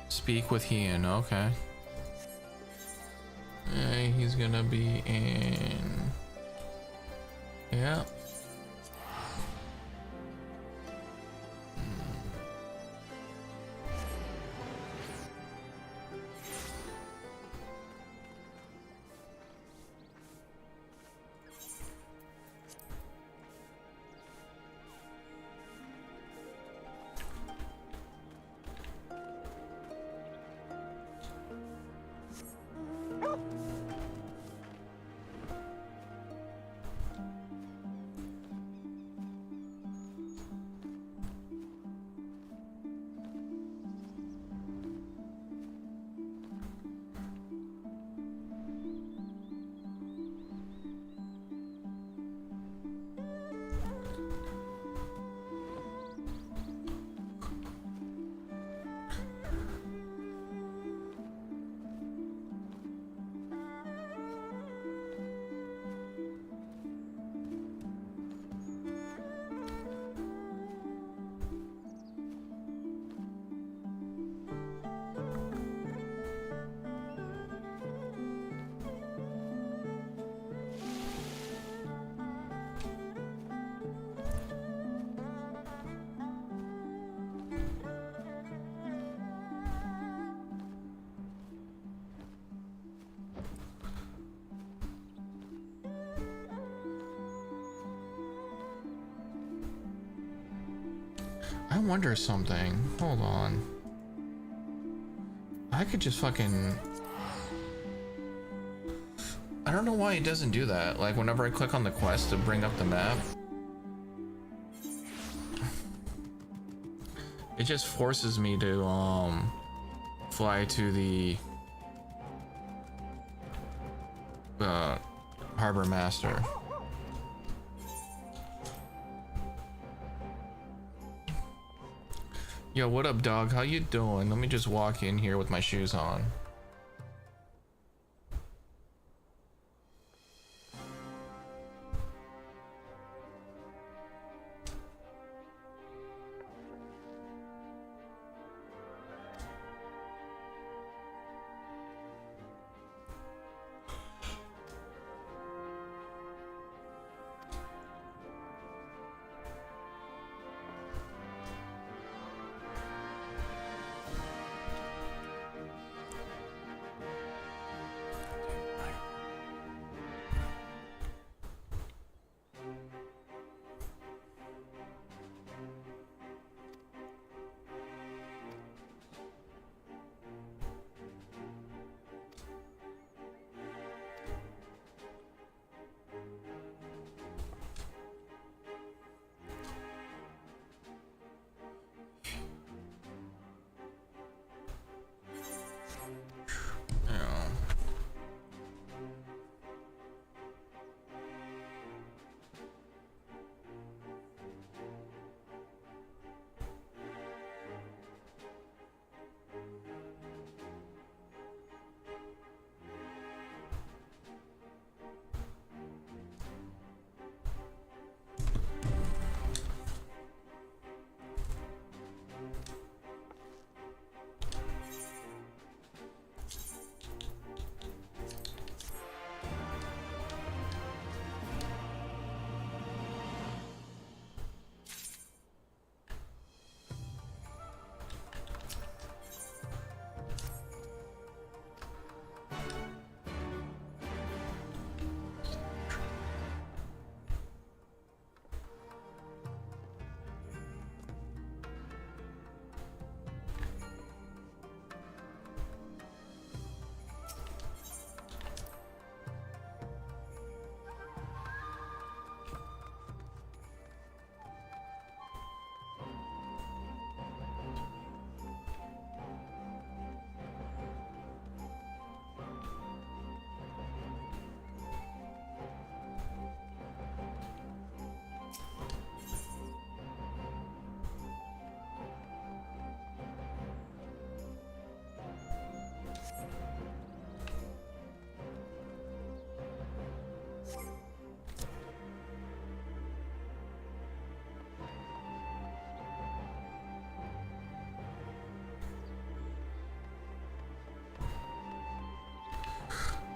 Speaker 2: Speak with Hien, okay. He's gonna be in Yeah. I wonder something. Hold on. I could just fucking... I don't know why it doesn't do that. Like, whenever I click on the quest to bring up the map, it just forces me to, fly to the, Harbor Master. Yo, what up, dog? How you doing? Let me just walk in here with my shoes on.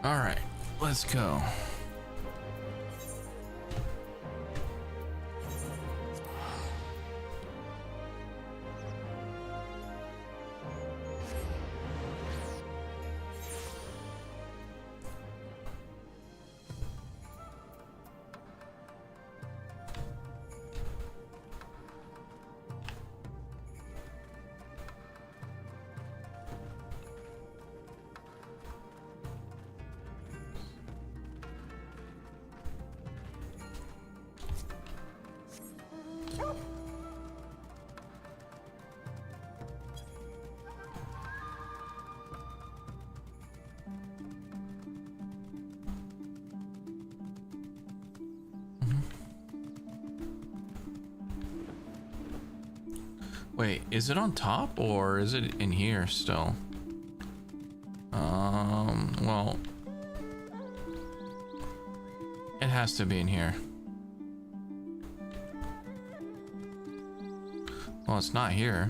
Speaker 2: All right, let's go. Wait, is it on top or is it in here still? Well, it has to be in here. Well, it's not here.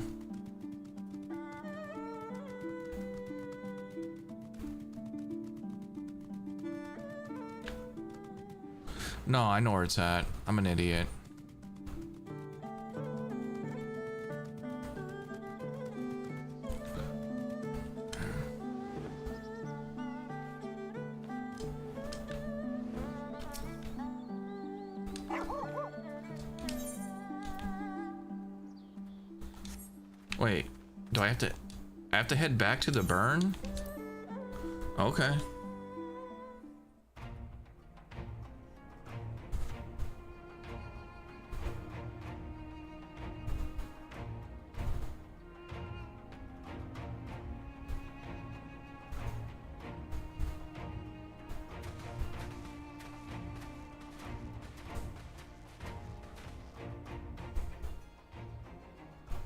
Speaker 2: No, I know where it's at. I'm an idiot. Wait, do I have to head back to the burn? Okay.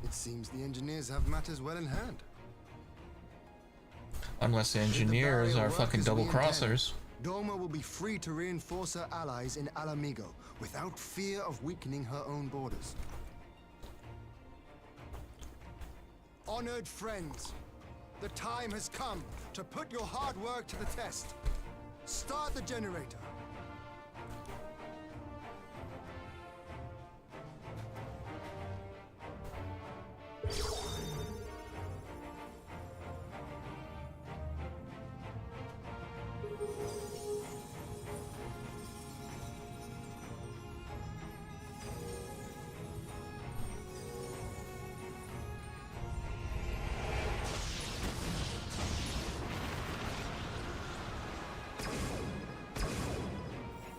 Speaker 13: It seems the engineers have matters well in hand.
Speaker 2: Unless the engineers are fucking double crossers.
Speaker 13: Doma will be free to reinforce her allies in Alamigo without fear of weakening her own borders. Honored friends, the time has come to put your hard work to the test. Start the generator.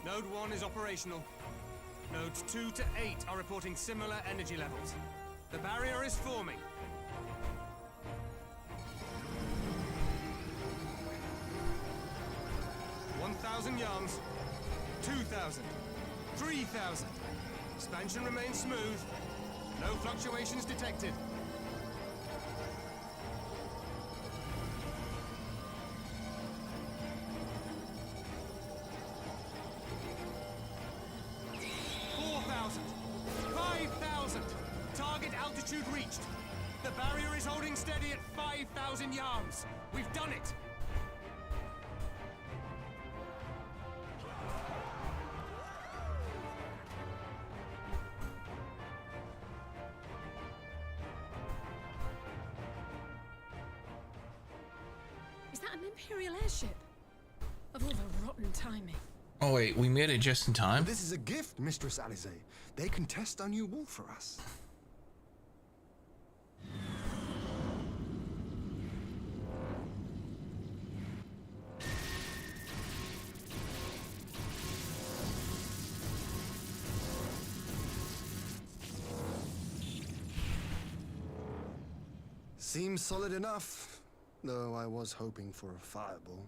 Speaker 14: Node 1 is operational. Nodes 2 to 8 are reporting similar energy levels. The barrier is forming. $1,000 yards, 2,000, 3,000. Expansion remains smooth. No fluctuations detected. Reached. The barrier is holding steady at 5,000 yards. We've done it.
Speaker 5: Is that an Imperial airship? Of all the rotten timing.
Speaker 2: Oh wait, we made it just in time?
Speaker 13: This is a gift, Mistress Alize. They can test our new wall for us. Seems solid enough, though I was hoping for a fireball.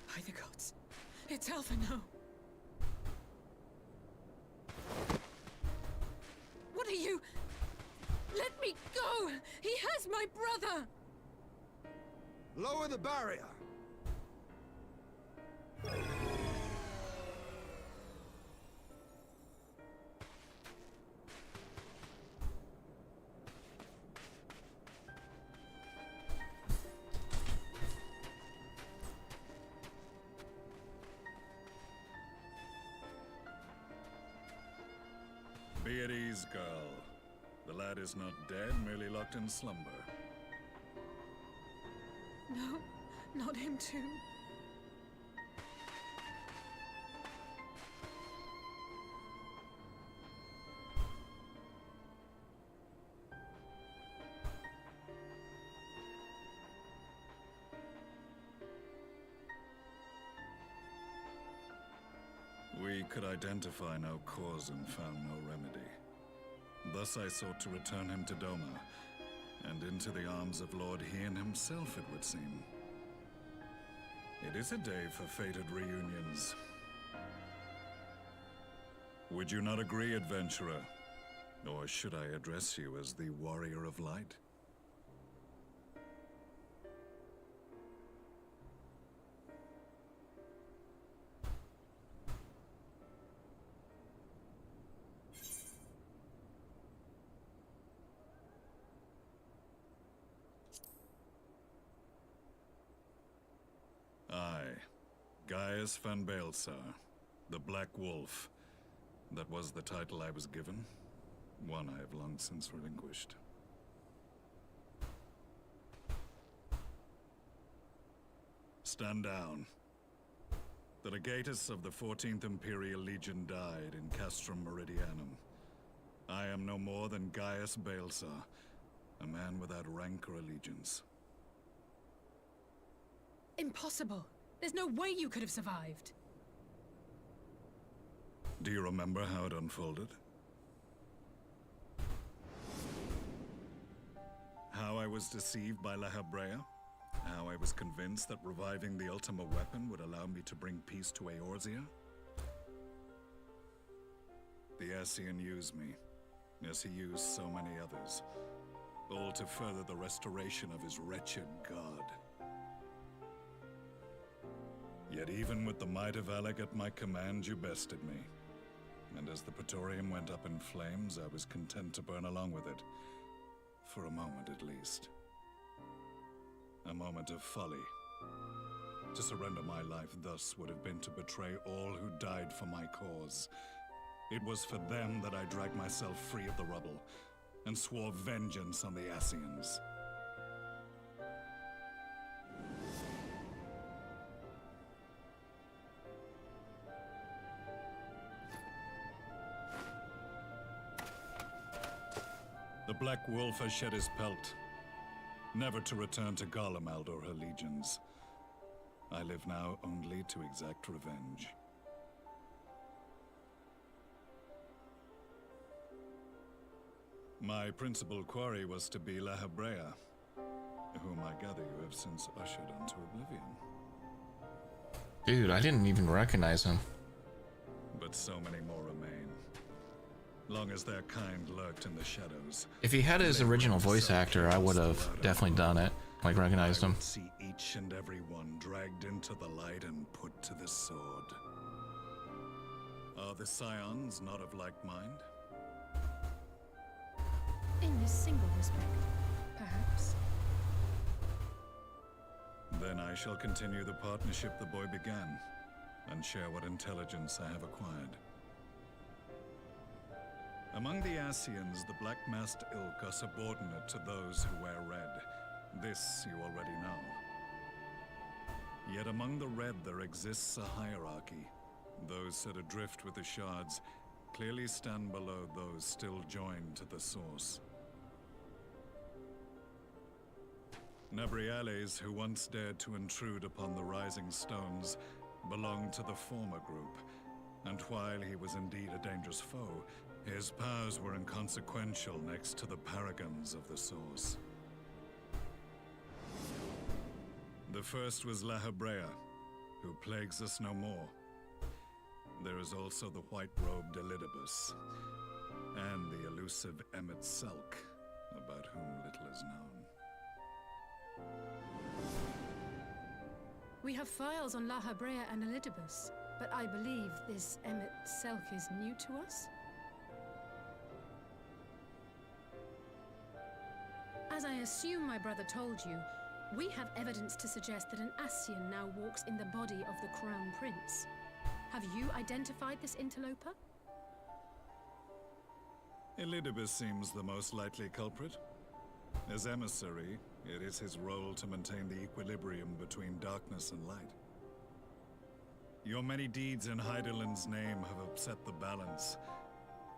Speaker 5: By the gods, it's Alphino. What are you? Let me go! He has my brother!
Speaker 13: Lower the barrier!
Speaker 8: Be at ease, girl. The lad is not dead, merely locked in slumber.
Speaker 5: No, not him too.
Speaker 15: could identify no cause and found no remedy. Thus I sought to return him to Doma, and into the arms of Lord Hien himself, it would seem. It is a day for fated reunions. Would you not agree, adventurer? Or should I address you as the Warrior of Light? I, Gaius van Baelsar, the Black Wolf. That was the title I was given, one I have long since relinquished. Stand down. The legatus of the 14th Imperial Legion died in Castrum Meridianum. I am no more than Gaius Baelsar, a man without rank or allegiance.
Speaker 5: Impossible! There's no way you could have survived!
Speaker 15: Do you remember how it unfolded? How I was deceived by La Habrea? How I was convinced that reviving the Ultima weapon would allow me to bring peace to Eorzea? The Ascian used me, as he used so many others, all to further the restoration of his wretched god. Yet even with the might of Alec at my command, you bested me. And as the Praetorium went up in flames, I was content to burn along with it. For a moment at least. A moment of folly. To surrender my life thus would have been to betray all who died for my cause. It was for them that I dragged myself free of the rubble, and swore vengeance on the Ascians. The Black Wolf has shed his pelt, never to return to Garlemald or her legions. I live now only to exact revenge. My principal quarry was to be La Habrea, whom I gather you have since ushered into oblivion.
Speaker 2: Dude, I didn't even recognize him.
Speaker 15: But so many more remain. Long as their kind lurked in the shadows.
Speaker 2: If he had his original voice actor, I would have definitely done it. Like, recognized him.
Speaker 15: See each and every one dragged into the light and put to the sword. Are the Scions not of like mind?
Speaker 5: In this single respect, perhaps.
Speaker 15: Then I shall continue the partnership the boy began, and share what intelligence I have acquired. Among the Ascians, the Black-Masked Ilk are subordinate to those who wear red. This you already know. Yet among the Red there exists a hierarchy. Those set adrift with the shards clearly stand below those still joined to the source. Nabriales, who once dared to intrude upon the Rising Stones, belonged to the former group, and while he was indeed a dangerous foe, his powers were inconsequential next to the paragons of the Source. The first was La Habrea, who plagues us no more. There is also the white-robed Elidibus, and the elusive Emmet Selk, about whom little is known.
Speaker 5: We have files on La Habrea and Elidibus, but I believe this Emmet Selk is new to us? As I assume my brother told you, we have evidence to suggest that an Ascian now walks in the body of the Crown Prince. Have you identified this interloper?
Speaker 15: Elidibus seems the most likely culprit. As emissary, it is his role to maintain the equilibrium between darkness and light. Your many deeds in Hydaelyn's name have upset the balance,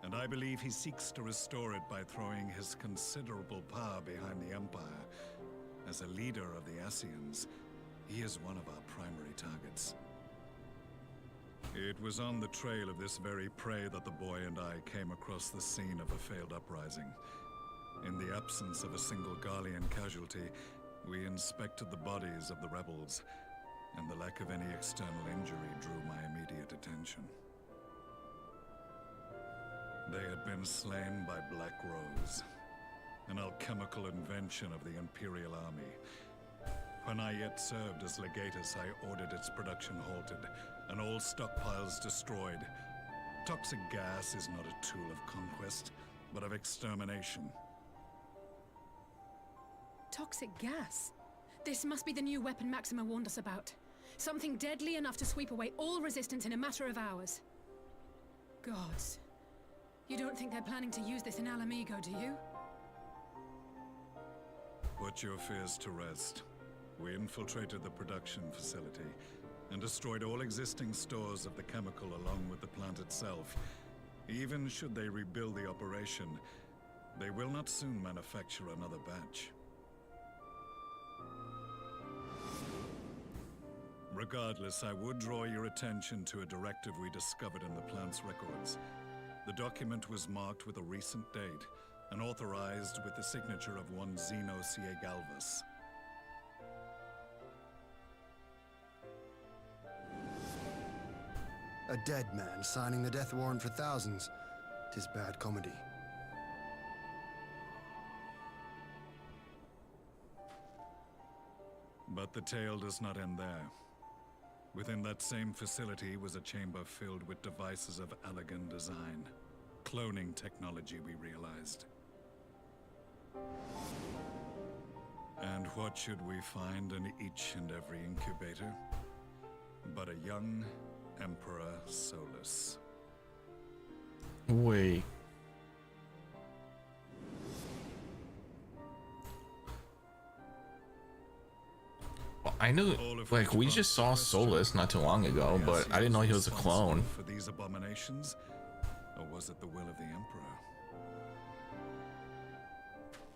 Speaker 15: and I believe he seeks to restore it by throwing his considerable power behind the Empire. As a leader of the Ascians, he is one of our primary targets. It was on the trail of this very prey that the boy and I came across the scene of a failed uprising. In the absence of a single Garlean casualty, we inspected the bodies of the rebels, and the lack of any external injury drew my immediate attention. They had been slain by Black Rose, an alchemical invention of the Imperial Army. When I yet served as legatus, I ordered its production halted, and all stockpiles destroyed. Toxic gas is not a tool of conquest, but of extermination.
Speaker 5: Toxic gas? This must be the new weapon Maxima warned us about. Something deadly enough to sweep away all resistance in a matter of hours. Gods. You don't think they're planning to use this in Alamigo, do you?
Speaker 15: Put your fears to rest. We infiltrated the production facility and destroyed all existing stores of the chemical along with the plant itself. Even should they rebuild the operation, they will not soon manufacture another batch. Regardless, I would draw your attention to a directive we discovered in the plant's records. The document was marked with a recent date and authorized with the signature of one Zeno Galvas.
Speaker 13: A dead man signing the death warrant for thousands. 'Tis bad comedy.
Speaker 15: But the tale does not end there. Within that same facility was a chamber filled with devices of elegant design. Cloning technology, we realized. And what should we find in each and every incubator? But a young Emperor Solus.
Speaker 2: Wait. Well, I knew, like, we just saw Solus not too long ago, but I didn't know he was a clone.
Speaker 15: For these abominations, or was it the will of the Emperor?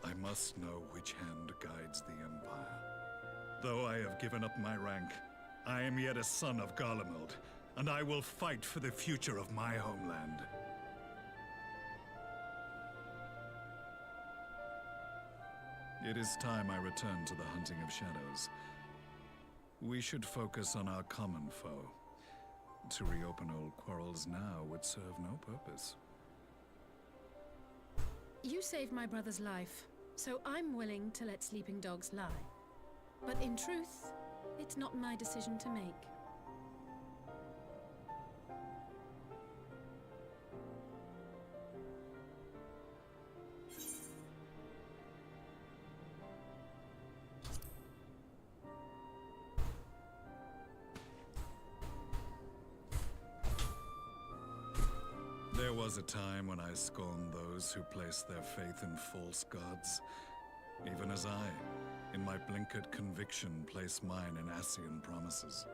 Speaker 15: I must know which hand guides the Empire. Though I have given up my rank, I am yet a son of Garlemald, and I will fight for the future of my homeland. It is time I return to the hunting of shadows. We should focus on our common foe. To reopen old quarrels now would serve no purpose.
Speaker 5: You saved my brother's life, so I'm willing to let sleeping dogs lie. But in truth, it's not my decision to make.
Speaker 15: There was a time when I scorned those who placed their faith in false gods, even as I, in my blinkered conviction, place mine in Ascian promises.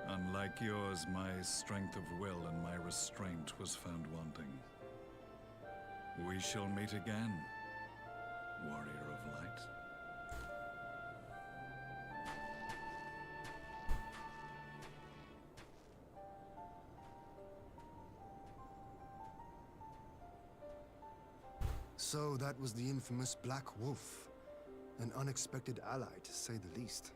Speaker 15: Unlike yours, my strength of will and my restraint was found wanting. We shall meet again, warrior of light.
Speaker 13: So that was the infamous Black Wolf. An unexpected ally, to say the least.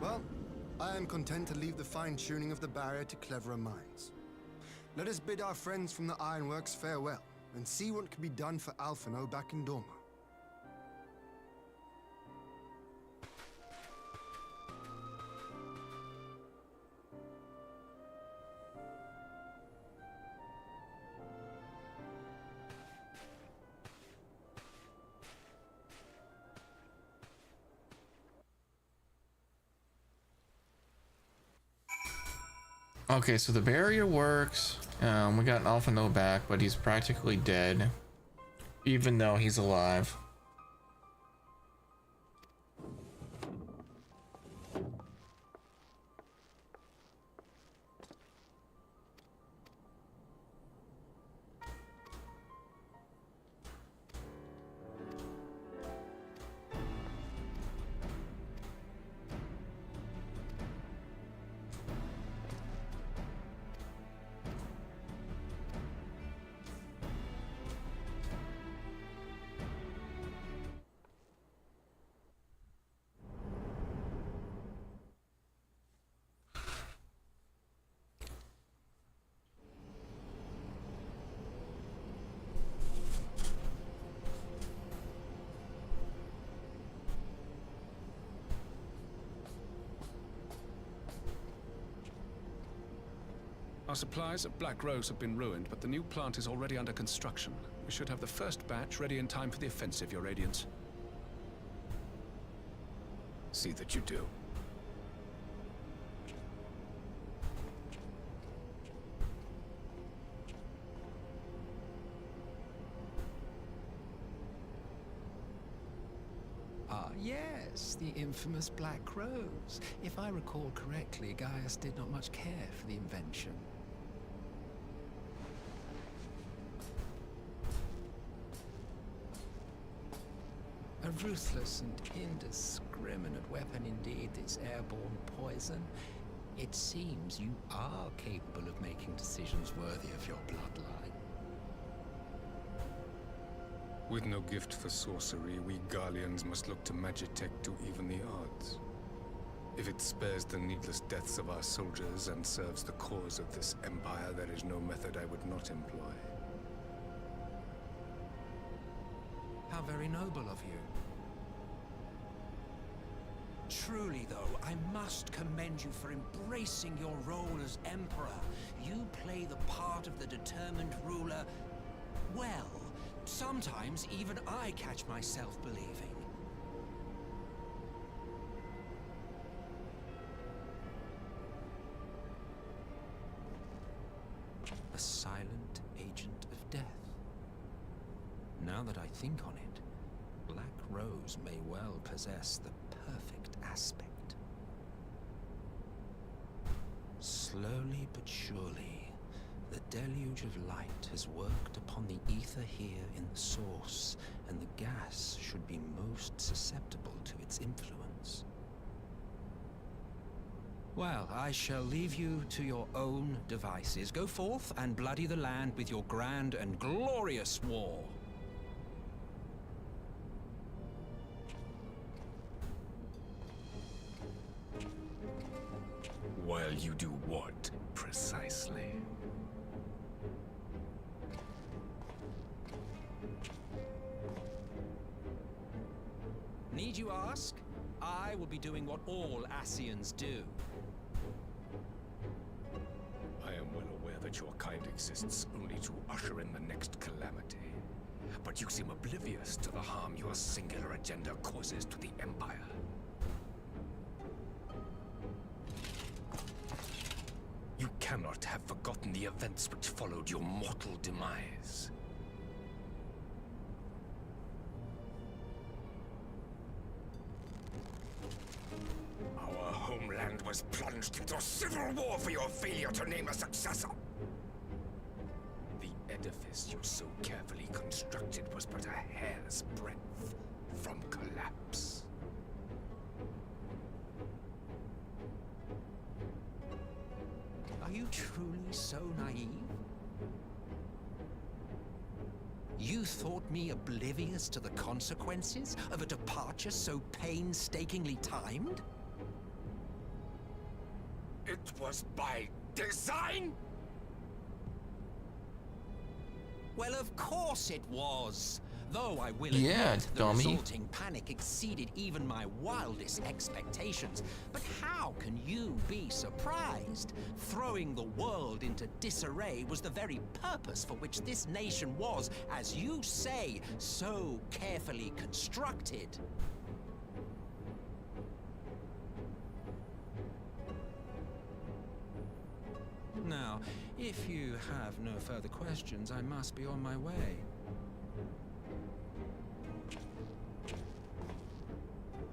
Speaker 13: Well, I am content to leave the fine-tuning of the barrier to cleverer minds. Let us bid our friends from the Ironworks farewell, and see what can be done for Alphino back in Dorma.
Speaker 2: Okay, so the barrier works. We got Alphino back, but he's practically dead, even though he's alive.
Speaker 8: Our supplies at Black Rose have been ruined, but the new plant is already under construction. We should have the first batch ready in time for the offensive, Your Radiance.
Speaker 16: See that you do.
Speaker 17: Ah, yes, the infamous Black Rose. If I recall correctly, Gaius did not much care for the invention. A ruthless and indiscriminate weapon indeed, this airborne poison. It seems you are capable of making decisions worthy of your bloodline.
Speaker 16: With no gift for sorcery, we Garleans must look to Magitech to even the odds. If it spares the needless deaths of our soldiers and serves the cause of this empire, there is no method I would not employ.
Speaker 7: How very noble of you. Truly, though, I must commend you for embracing your role as Emperor. You play the part of the determined ruler well. Sometimes even I catch myself believing. A silent agent of death. Now that I think on it, Black Rose may well possess the perfect aspect. Slowly but surely, the deluge of light has worked upon the ether here in the source, and the gas should be most susceptible to its influence. Well, I shall leave you to your own devices. Go forth and bloody the land with your grand and glorious war.
Speaker 16: While you do what, precisely?
Speaker 7: Need you ask? I will be doing what all Ascians do.
Speaker 16: I am well aware that your kind exists only to usher in the next calamity. But you seem oblivious to the harm your singular agenda causes to the Empire. You cannot have forgotten the events which followed your mortal demise. Our homeland was plunged into civil war for your failure to name a successor. The edifice you so carefully constructed was but a hair's breadth from collapse.
Speaker 7: Are you truly so naive? You thought me oblivious to the consequences of a departure so painstakingly timed?
Speaker 16: It was by design?
Speaker 7: Well, of course it was. Though I will
Speaker 2: Yeah,
Speaker 7: admit the
Speaker 2: dummy.
Speaker 7: resulting panic exceeded even my wildest expectations. But how can you be surprised? Throwing the world into disarray was the very purpose for which this nation was, as you say, so carefully constructed. Now, if you have no further questions, I must be on my way.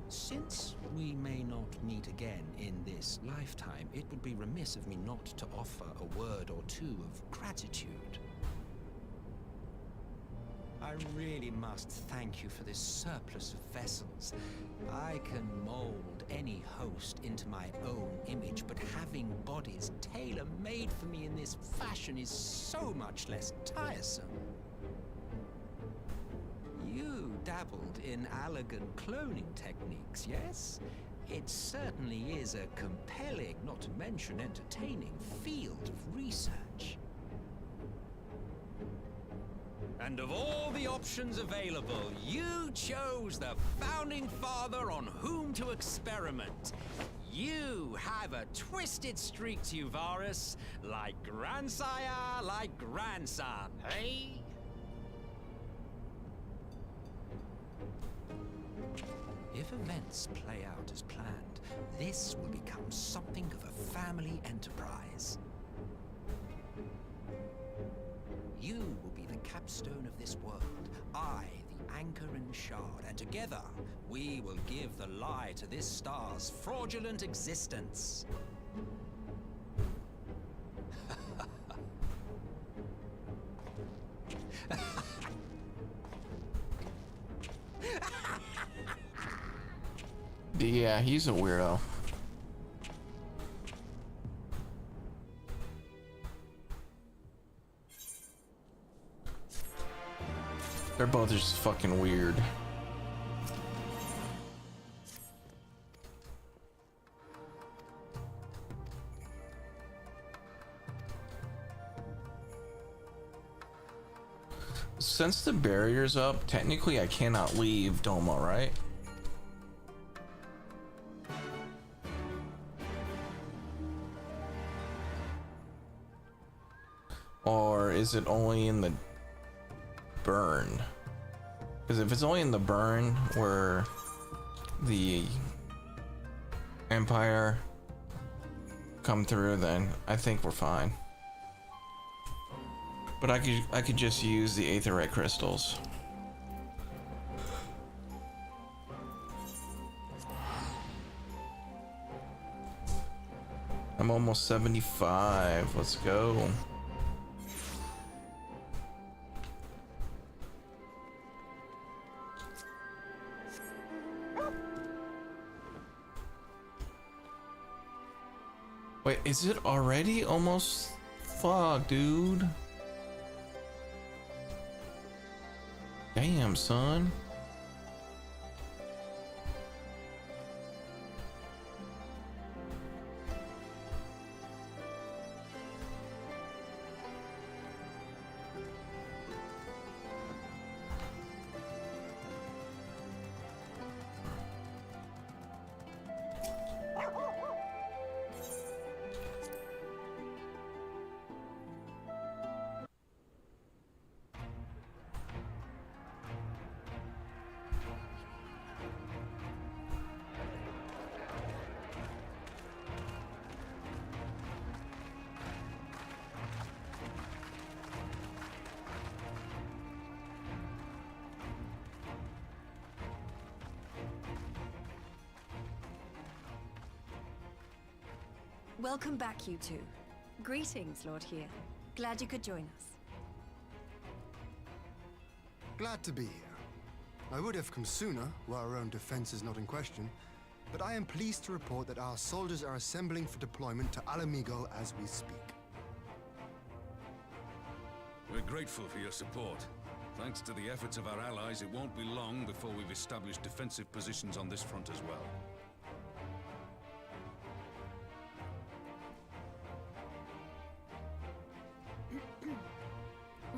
Speaker 7: Since we may not meet again in this lifetime, it would be remiss of me not to offer a word or two of gratitude. I really must thank you for this surplus of vessels. I can mold any host into my own image, but having bodies tailor-made for me in this fashion is so much less tiresome. You dabbled in elegant cloning techniques, yes? It certainly is a compelling, not to mention entertaining, field of research. And of all the options available, you chose the Founding Father on whom to experiment. You have a twisted streak to you, Varus. Like grandsire, like grandson, hey? If events play out as planned, this will become something of a family enterprise. You will be the capstone of this world, I the anchor and shard, and together we will give the lie to this star's fraudulent existence.
Speaker 2: Yeah, he's a weirdo. They're both just fucking weird. Since the barrier's up, technically I cannot leave Doma, right? Or is it only in the burn? Because if it's only in the burn where the Empire come through, then I think we're fine. But I could just use the aetherite crystals. I'm almost 75. Let's go. Wait, is it already almost? Fuck, dude. Damn, son.
Speaker 11: Welcome back, you two. Greetings, Lord here. Glad you could join us.
Speaker 13: Glad to be here. I would have come sooner, while our own defense is not in question, but I am pleased to report that our soldiers are assembling for deployment to Alamigo as we speak.
Speaker 8: We're grateful for your support. Thanks to the efforts of our allies, it won't be long before we've established defensive positions on this front as well.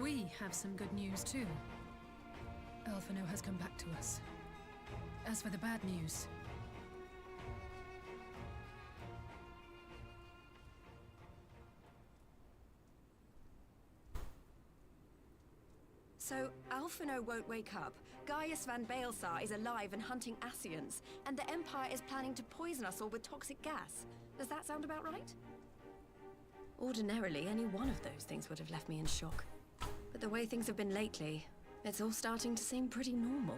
Speaker 5: We have some good news too. Alphino has come back to us. As for the bad news,
Speaker 11: so Alphino won't wake up. Gaius van Baelsar is alive and hunting Ascians, and the Empire is planning to poison us all with toxic gas. Does that sound about right? Ordinarily, any one of those things would have left me in shock. But the way things have been lately, it's all starting to seem pretty normal.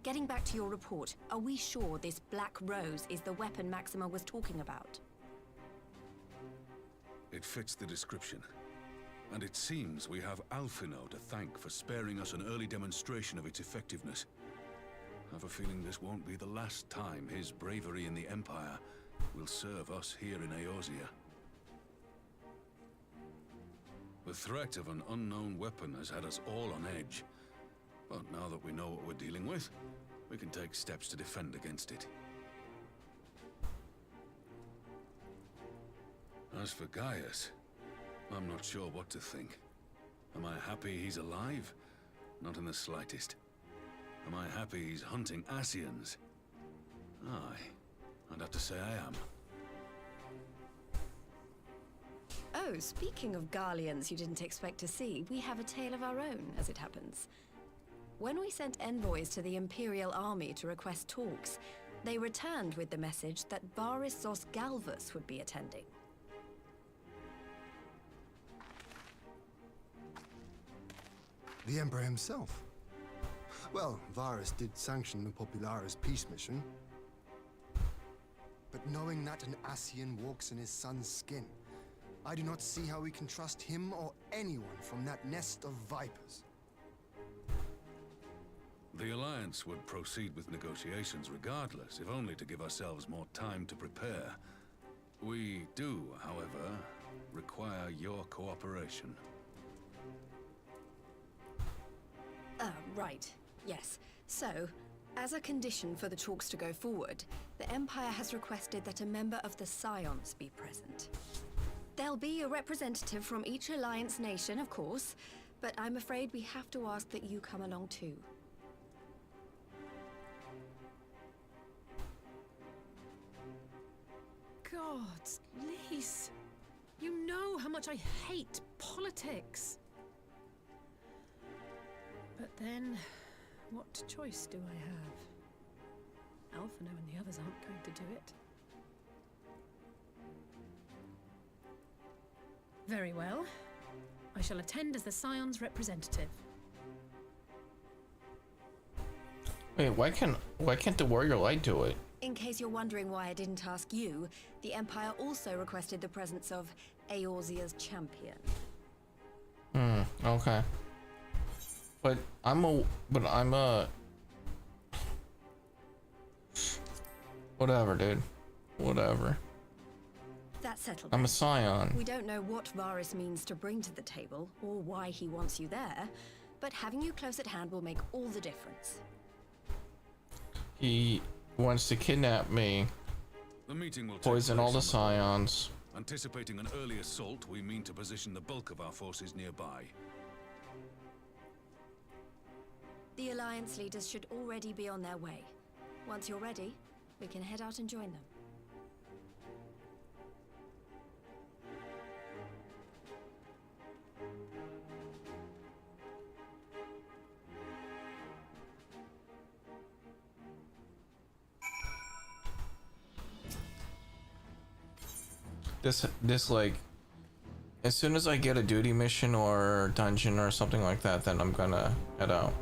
Speaker 11: Getting back to your report, are we sure this Black Rose is the weapon Maxima was talking about?
Speaker 8: It fits the description. And it seems we have Alphino to thank for sparing us an early demonstration of its effectiveness. I have a feeling this won't be the last time his bravery in the Empire will serve us here in Eorzea. The threat of an unknown weapon has had us all on edge. But now that we know what we're dealing with, we can take steps to defend against it. As for Gaius, I'm not sure what to think. Am I happy he's alive? Not in the slightest. Am I happy he's hunting Ascians? Aye, I'd have to say I am.
Speaker 11: Oh, speaking of Garleans you didn't expect to see, we have a tale of our own, as it happens. When we sent envoys to the Imperial Army to request talks, they returned with the message that Varys Zos Galvus would be attending.
Speaker 13: The Emperor himself. Well, Varys did sanction the Popularis peace mission. But knowing that an Ascian walks in his son's skin, I do not see how we can trust him or anyone from that nest of vipers.
Speaker 8: The Alliance would proceed with negotiations regardless, if only to give ourselves more time to prepare. We do, however, require your cooperation.
Speaker 11: Right. Yes. So, as a condition for the talks to go forward, the Empire has requested that a member of the Scions be present. There'll be a representative from each Alliance nation, of course, but I'm afraid we have to ask that you come along too.
Speaker 5: God, Lise, you know how much I hate politics. But then, what choice do I have? Alphino and the others aren't going to do it. Very well. I shall attend as the Scion's representative.
Speaker 2: Wait, why can't the Warrior Light do it?
Speaker 11: In case you're wondering why I didn't ask you, the Empire also requested the presence of Eorzea's champion.
Speaker 2: Okay. But I'm a whatever, dude. Whatever.
Speaker 11: That's settled.
Speaker 2: I'm a Scion.
Speaker 11: We don't know what Varys means to bring to the table, or why he wants you there, but having you close at hand will make all the difference.
Speaker 2: He wants to kidnap me,
Speaker 8: The meeting will
Speaker 2: poison all the Scions.
Speaker 8: Anticipating an early assault, we mean to position the bulk of our forces nearby.
Speaker 11: The Alliance leaders should already be on their way. Once you're ready, we can head out and join them.
Speaker 2: This like, as soon as I get a duty mission or dungeon or something like that, then I'm gonna head out.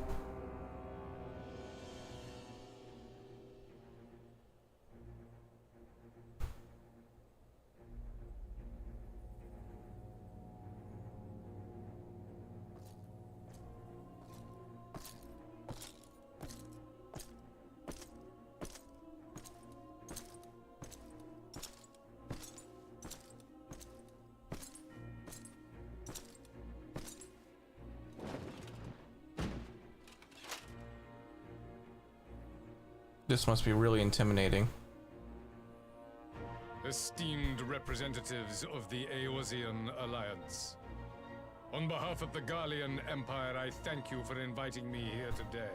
Speaker 2: This must be really intimidating.
Speaker 16: Esteemed representatives of the Eorzean Alliance, on behalf of the Garlean Empire, I thank you for inviting me here today.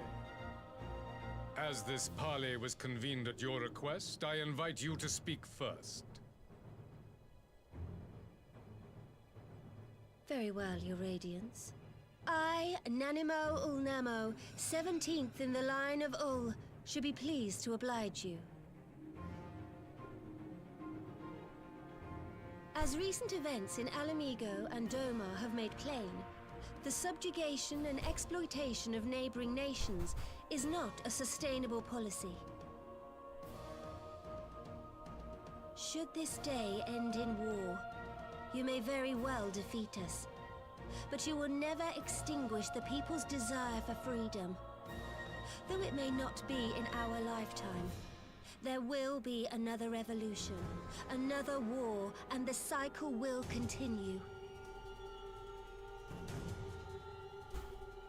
Speaker 16: As this parley was convened at your request, I invite you to speak first.
Speaker 18: Very well, Your Radiance. I, Nanimo Ulnamo, 17th in the line of Ul, should be pleased to oblige you. As recent events in Alamigo and Doma have made plain, the subjugation and exploitation of neighboring nations is not a sustainable policy. Should this day end in war, you may very well defeat us, but you will never extinguish the people's desire for freedom. Though it may not be in our lifetime, there will be another revolution, another war, and the cycle will continue.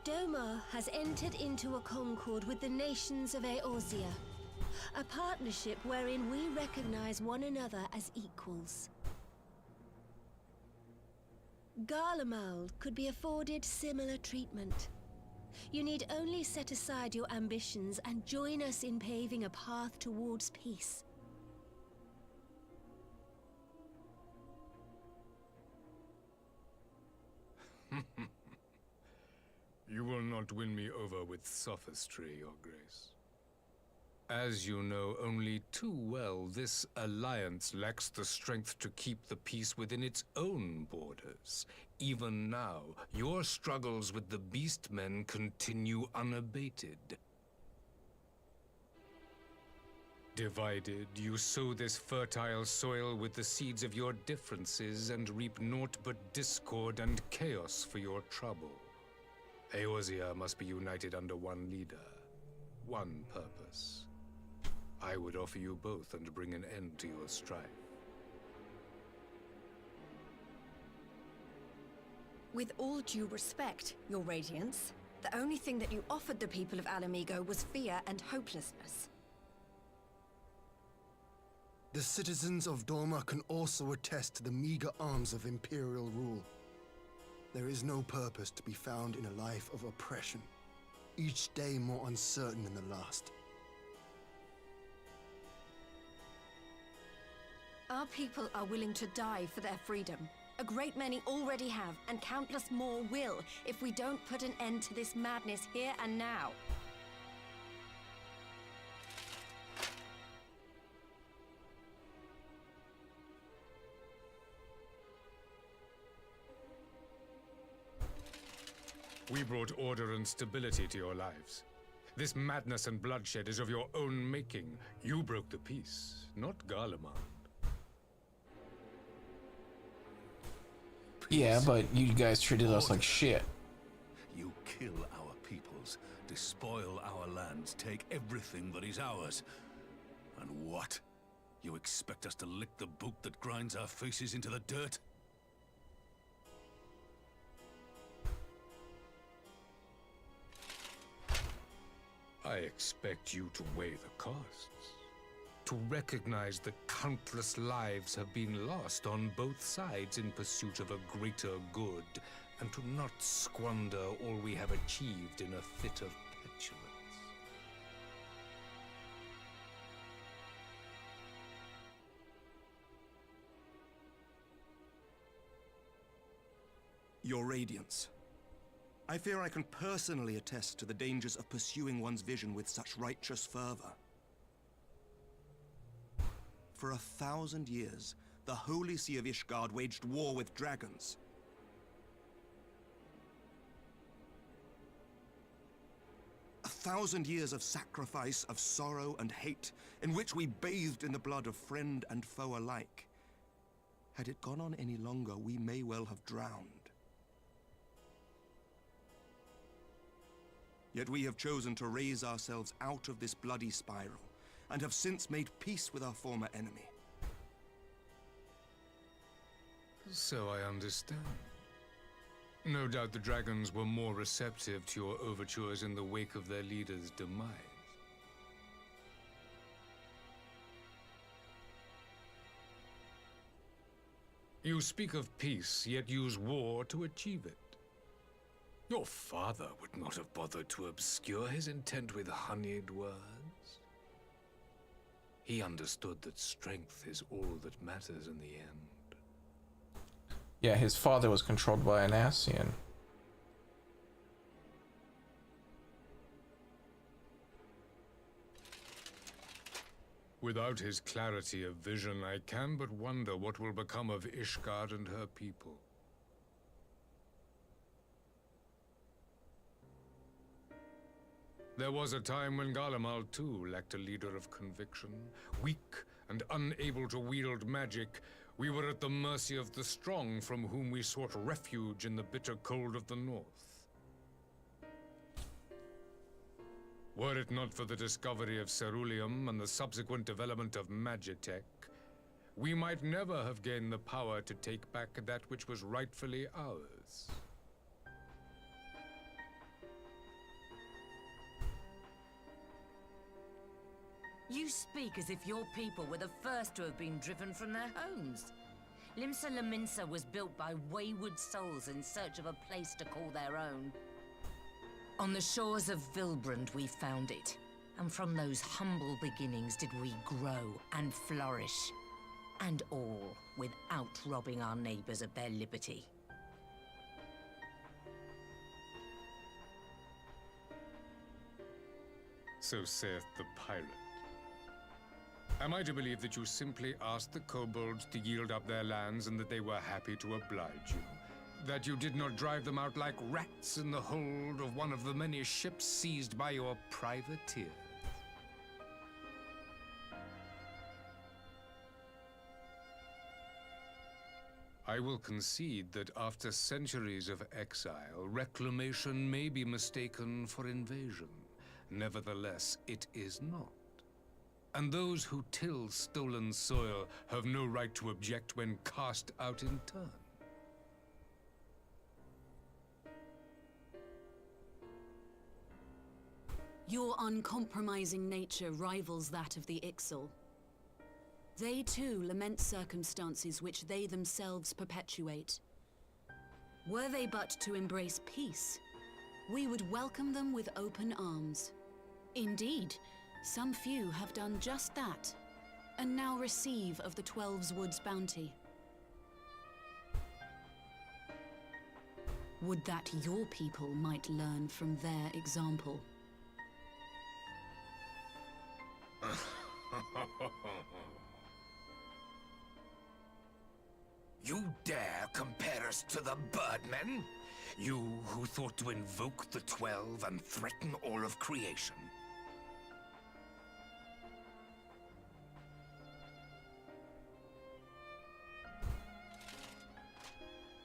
Speaker 18: Doma has entered into a concord with the nations of Eorzea, a partnership wherein we recognize one another as equals. Garlemald could be afforded similar treatment. You need only set aside your ambitions and join us in paving a path towards peace.
Speaker 16: You will not win me over with sophistry, Your Grace. As you know only too well, this alliance lacks the strength to keep the peace within its own borders. Even now, your struggles with the Beastmen continue unabated. Divided, you sow this fertile soil with the seeds of your differences and reap naught but discord and chaos for your trouble. Eorzea must be united under one leader, one purpose. I would offer you both and bring an end to your strife.
Speaker 11: With all due respect, Your Radiance, the only thing that you offered the people of Alamigo was fear and hopelessness.
Speaker 13: The citizens of Dorma can also attest to the meager arms of Imperial rule. There is no purpose to be found in a life of oppression, each day more uncertain than the last.
Speaker 11: Our people are willing to die for their freedom. A great many already have, and countless more will, if we don't put an end to this madness here and now.
Speaker 16: We brought order and stability to your lives. This madness and bloodshed is of your own making. You broke the peace, not Garlemald.
Speaker 2: Yeah, but you guys treated us like shit.
Speaker 8: You kill our peoples, despoil our lands, take everything that is ours. And what? You expect us to lick the boot that grinds our faces into the dirt?
Speaker 16: I expect you to weigh the costs. To recognize that countless lives have been lost on both sides in pursuit of a greater good, and to not squander all we have achieved in a fit of petulance.
Speaker 19: Your Radiance. I fear I can personally attest to the dangers of pursuing one's vision with such righteous fervor. For 1,000 years, the Holy See of Ishgard waged war with dragons. A 1,000 years of sacrifice, of sorrow and hate, in which we bathed in the blood of friend and foe alike. Had it gone on any longer, we may well have drowned. Yet we have chosen to raise ourselves out of this bloody spiral, and have since made peace with our former enemy.
Speaker 16: So I understand. No doubt the dragons were more receptive to your overtures in the wake of their leader's demise. You speak of peace, yet use war to achieve it. Your father would not have bothered to obscure his intent with honeyed words. He understood that strength is all that matters in the end.
Speaker 2: Yeah, his father was controlled by an Ascian.
Speaker 16: Without his clarity of vision, I can but wonder what will become of Ishgard and her people. There was a time when Garlemald too lacked a leader of conviction. Weak and unable to wield magic, we were at the mercy of the strong, from whom we sought refuge in the bitter cold of the north. Were it not for the discovery of Ceruleum and the subsequent development of Magitech, we might never have gained the power to take back that which was rightfully ours.
Speaker 20: You speak as if your people were the first to have been driven from their homes. Limsa Lominsa was built by wayward souls in search of a place to call their own. On the shores of Vilbrand we found it. And from those humble beginnings did we grow and flourish. And all without robbing our neighbors of their liberty.
Speaker 16: So saith the pirate. Am I to believe that you simply asked the kobolds to yield up their lands and that they were happy to oblige you? That you did not drive them out like rats in the hold of one of the many ships seized by your privateers? I will concede that after centuries of exile, reclamation may be mistaken for invasion. Nevertheless, it is not. And those who till stolen soil have no right to object when cast out in turn.
Speaker 21: Your uncompromising nature rivals that of the Ixal. They too lament circumstances which they themselves perpetuate. Were they but to embrace peace, we would welcome them with open arms. Indeed, some few have done just that, and now receive of the Twelve's Wood's bounty. Would that your people might learn from their example.
Speaker 22: You dare compare us to the Birdmen? You who thought to invoke the 12 and threaten all of creation?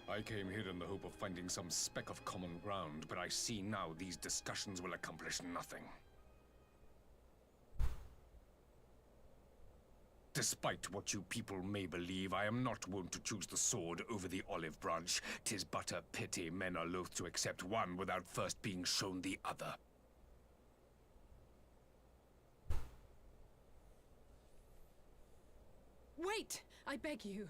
Speaker 16: I came here in the hope of finding some speck of common ground, but I see now these discussions will accomplish nothing. Despite what you people may believe, I am not wont to choose the sword over the olive branch. 'Tis but a pity men are loath to accept one without first being shown the other.
Speaker 5: Wait! I beg you.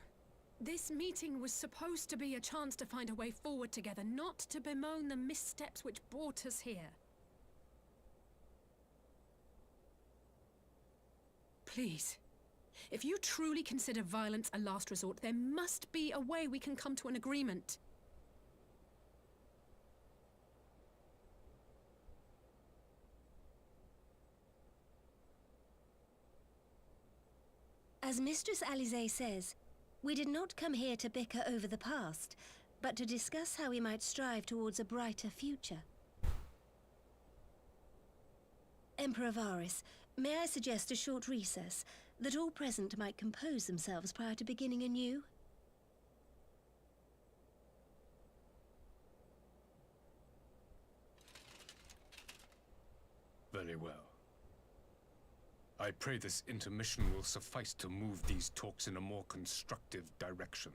Speaker 5: This meeting was supposed to be a chance to find a way forward together, not to bemoan the missteps which brought us here. Please. If you truly consider violence a last resort, there must be a way we can come to an agreement.
Speaker 18: As Mistress Alisaie says, we did not come here to bicker over the past, but to discuss how we might strive towards a brighter future. Emperor Varys, may I suggest a short recess, that all present might compose themselves prior to beginning anew?
Speaker 16: Very well. I pray this intermission will suffice to move these talks in a more constructive direction.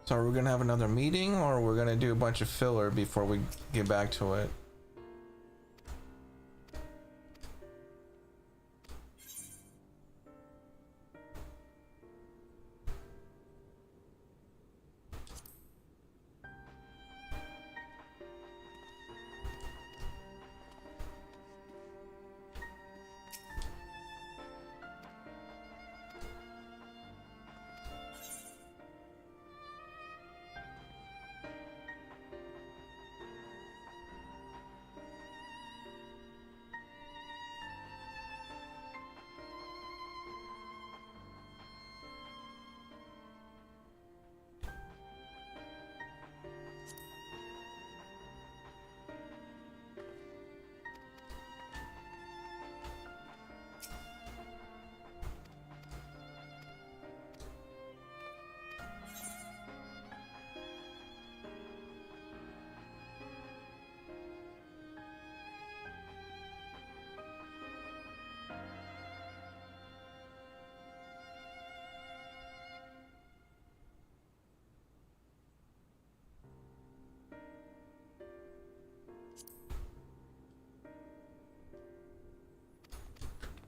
Speaker 2: So are we gonna have another meeting, or we're gonna do a bunch of filler before we get back to it?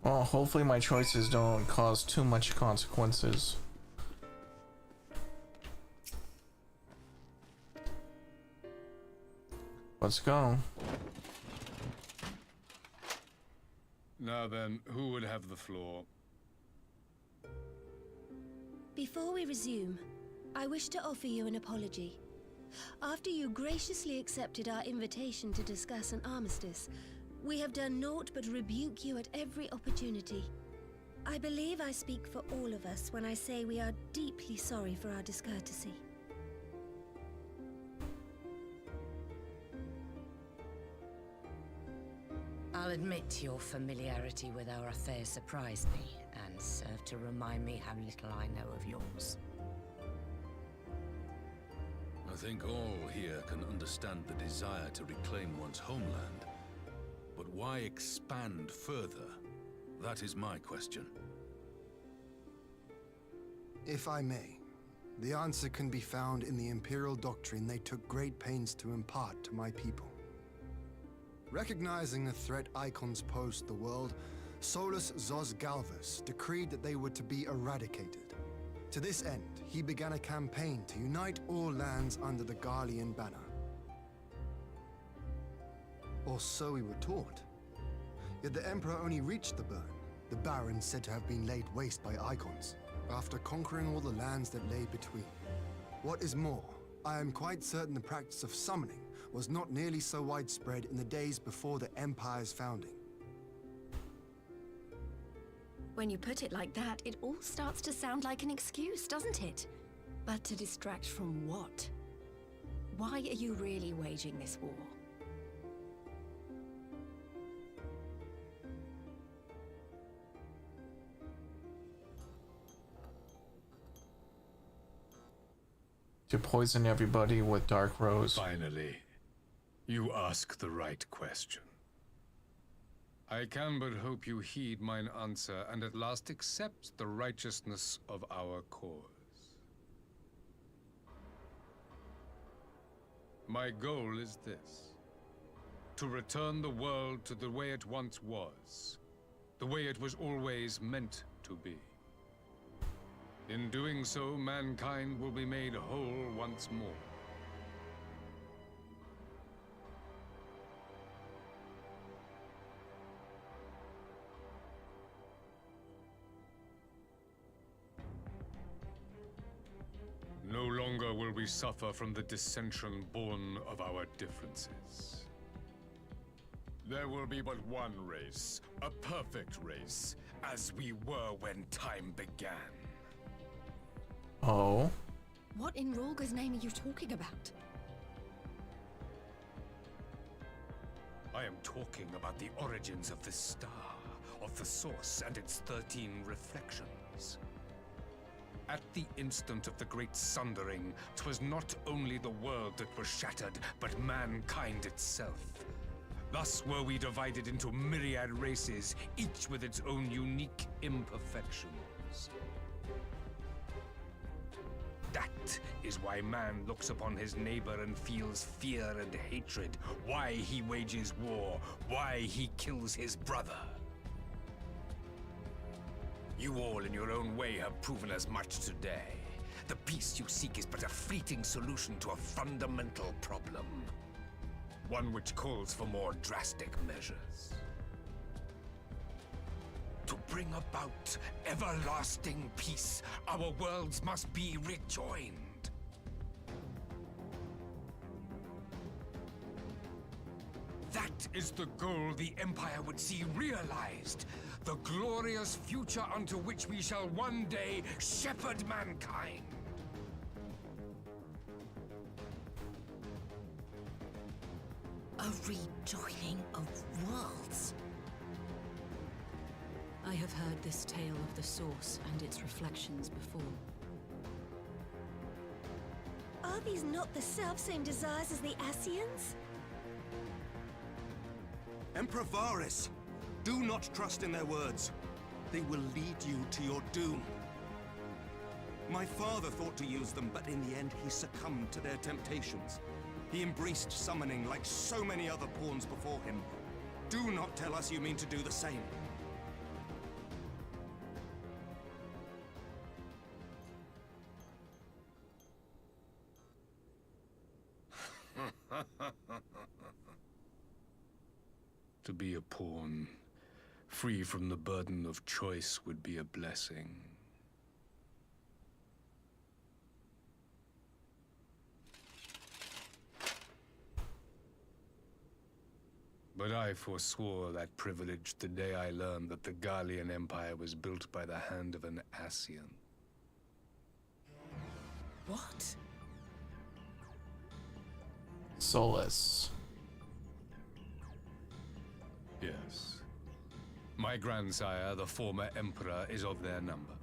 Speaker 2: Well, hopefully my choices don't cause too much consequences. Let's go.
Speaker 16: Now then, who would have the floor?
Speaker 18: Before we resume, I wish to offer you an apology. After you graciously accepted our invitation to discuss an armistice, we have done naught but rebuke you at every opportunity. I believe I speak for all of us when I say we are deeply sorry for our discourtesy.
Speaker 20: I'll admit your familiarity with our affairs surprised me, and served to remind me how little I know of yours.
Speaker 8: I think all here can understand the desire to reclaim one's homeland. But why expand further? That is my question.
Speaker 13: If I may, the answer can be found in the Imperial doctrine they took great pains to impart to my people. Recognizing the threat icons posed the world, Solus Zos Galvus decreed that they were to be eradicated. To this end, he began a campaign to unite all lands under the Garlean banner. Or so we were taught. Yet the Emperor only reached the burn, the Baron said to have been laid waste by icons, after conquering all the lands that lay between. What is more, I am quite certain the practice of summoning was not nearly so widespread in the days before the Empire's founding.
Speaker 11: When you put it like that, it all starts to sound like an excuse, doesn't it? But to distract from what? Why are you really waging this war?
Speaker 2: To poison everybody with Dark Rose.
Speaker 16: Finally, you ask the right question. I can but hope you heed mine answer and at last accept the righteousness of our cause. My goal is this: to return the world to the way it once was, the way it was always meant to be. In doing so, mankind will be made whole once more. No longer will we suffer from the dissension born of our differences. There will be but one race, a perfect race, as we were when time began.
Speaker 2: Oh?
Speaker 11: What in Rorga's name are you talking about?
Speaker 16: I am talking about the origins of this star, of the source and its 13 reflections. At the instant of the great sundering, 'twas not only the world that was shattered, but mankind itself. Thus were we divided into myriad races, each with its own unique imperfections. That is why man looks upon his neighbor and feels fear and hatred, why he wages war, why he kills his brother. You all in your own way have proven as much today. The peace you seek is but a fleeting solution to a fundamental problem. One which calls for more drastic measures. To bring about everlasting peace, our worlds must be rejoined. That is the goal the Empire would see realized. The glorious future unto which we shall one day shepherd mankind.
Speaker 21: A rejoining of worlds. I have heard this tale of the source and its reflections before.
Speaker 18: Are these not the self-same desires as the Ascians?
Speaker 19: Emperor Varys, do not trust in their words. They will lead you to your doom. My father thought to use them, but in the end he succumbed to their temptations. He embraced summoning like so many other pawns before him. Do not tell us you mean to do the same.
Speaker 16: To be a pawn, free from the burden of choice, would be a blessing. But I forswore that privilege the day I learned that the Garlean Empire was built by the hand of an Ascian.
Speaker 21: What?
Speaker 2: Solus.
Speaker 16: Yes. My grandsire, the former Emperor, is of their number.